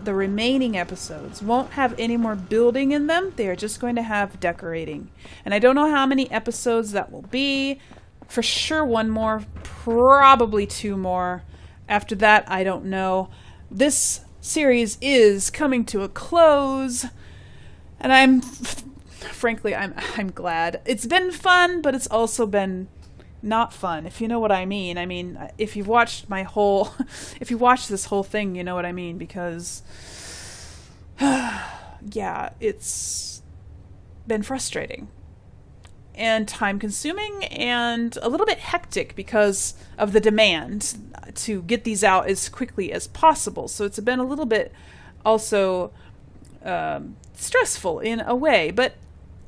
the remaining episodes, won't have any more building in them. They are just going to have decorating. And I don't know how many episodes that will be. For sure one more, probably two more. After that, I don't know. This series is coming to a close. And frankly, I'm glad. It's been fun, but it's also been not fun, if you know what I mean. I mean, if you've watched if you watched this whole thing, you know what I mean, because, yeah, it's been frustrating and time-consuming and a little bit hectic because of the demand to get these out as quickly as possible. So it's been a little bit also stressful in a way, but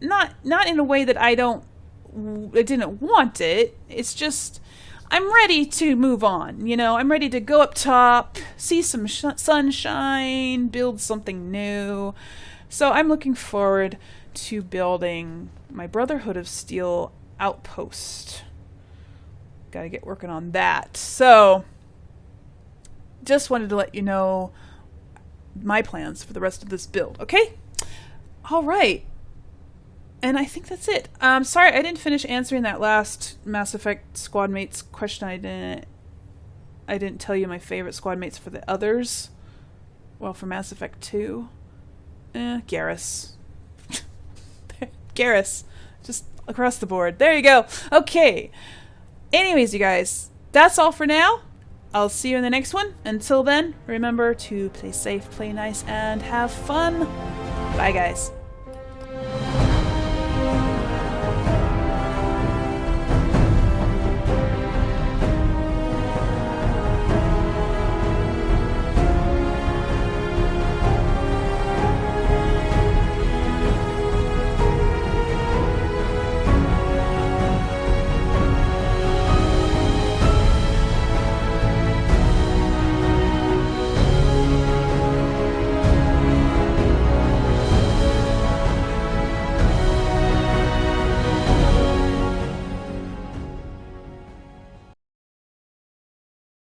not in a way that I didn't want it. It's just I'm ready to move on. You know, I'm ready to go up top, see some sunshine, build something new. So I'm looking forward to building my Brotherhood of Steel outpost. Gotta get working on that. So just wanted to let you know my plans for the rest of this build, okay? All right. And I think that's it. Sorry, I didn't finish answering that last Mass Effect squad mates question. I didn't tell you my favorite squad mates for the others. Well, for Mass Effect 2. Garrus. Garrus. Just across the board. There you go. Okay. Anyways, you guys, that's all for now. I'll see you in the next one. Until then, remember to play safe, play nice, and have fun. Bye, guys.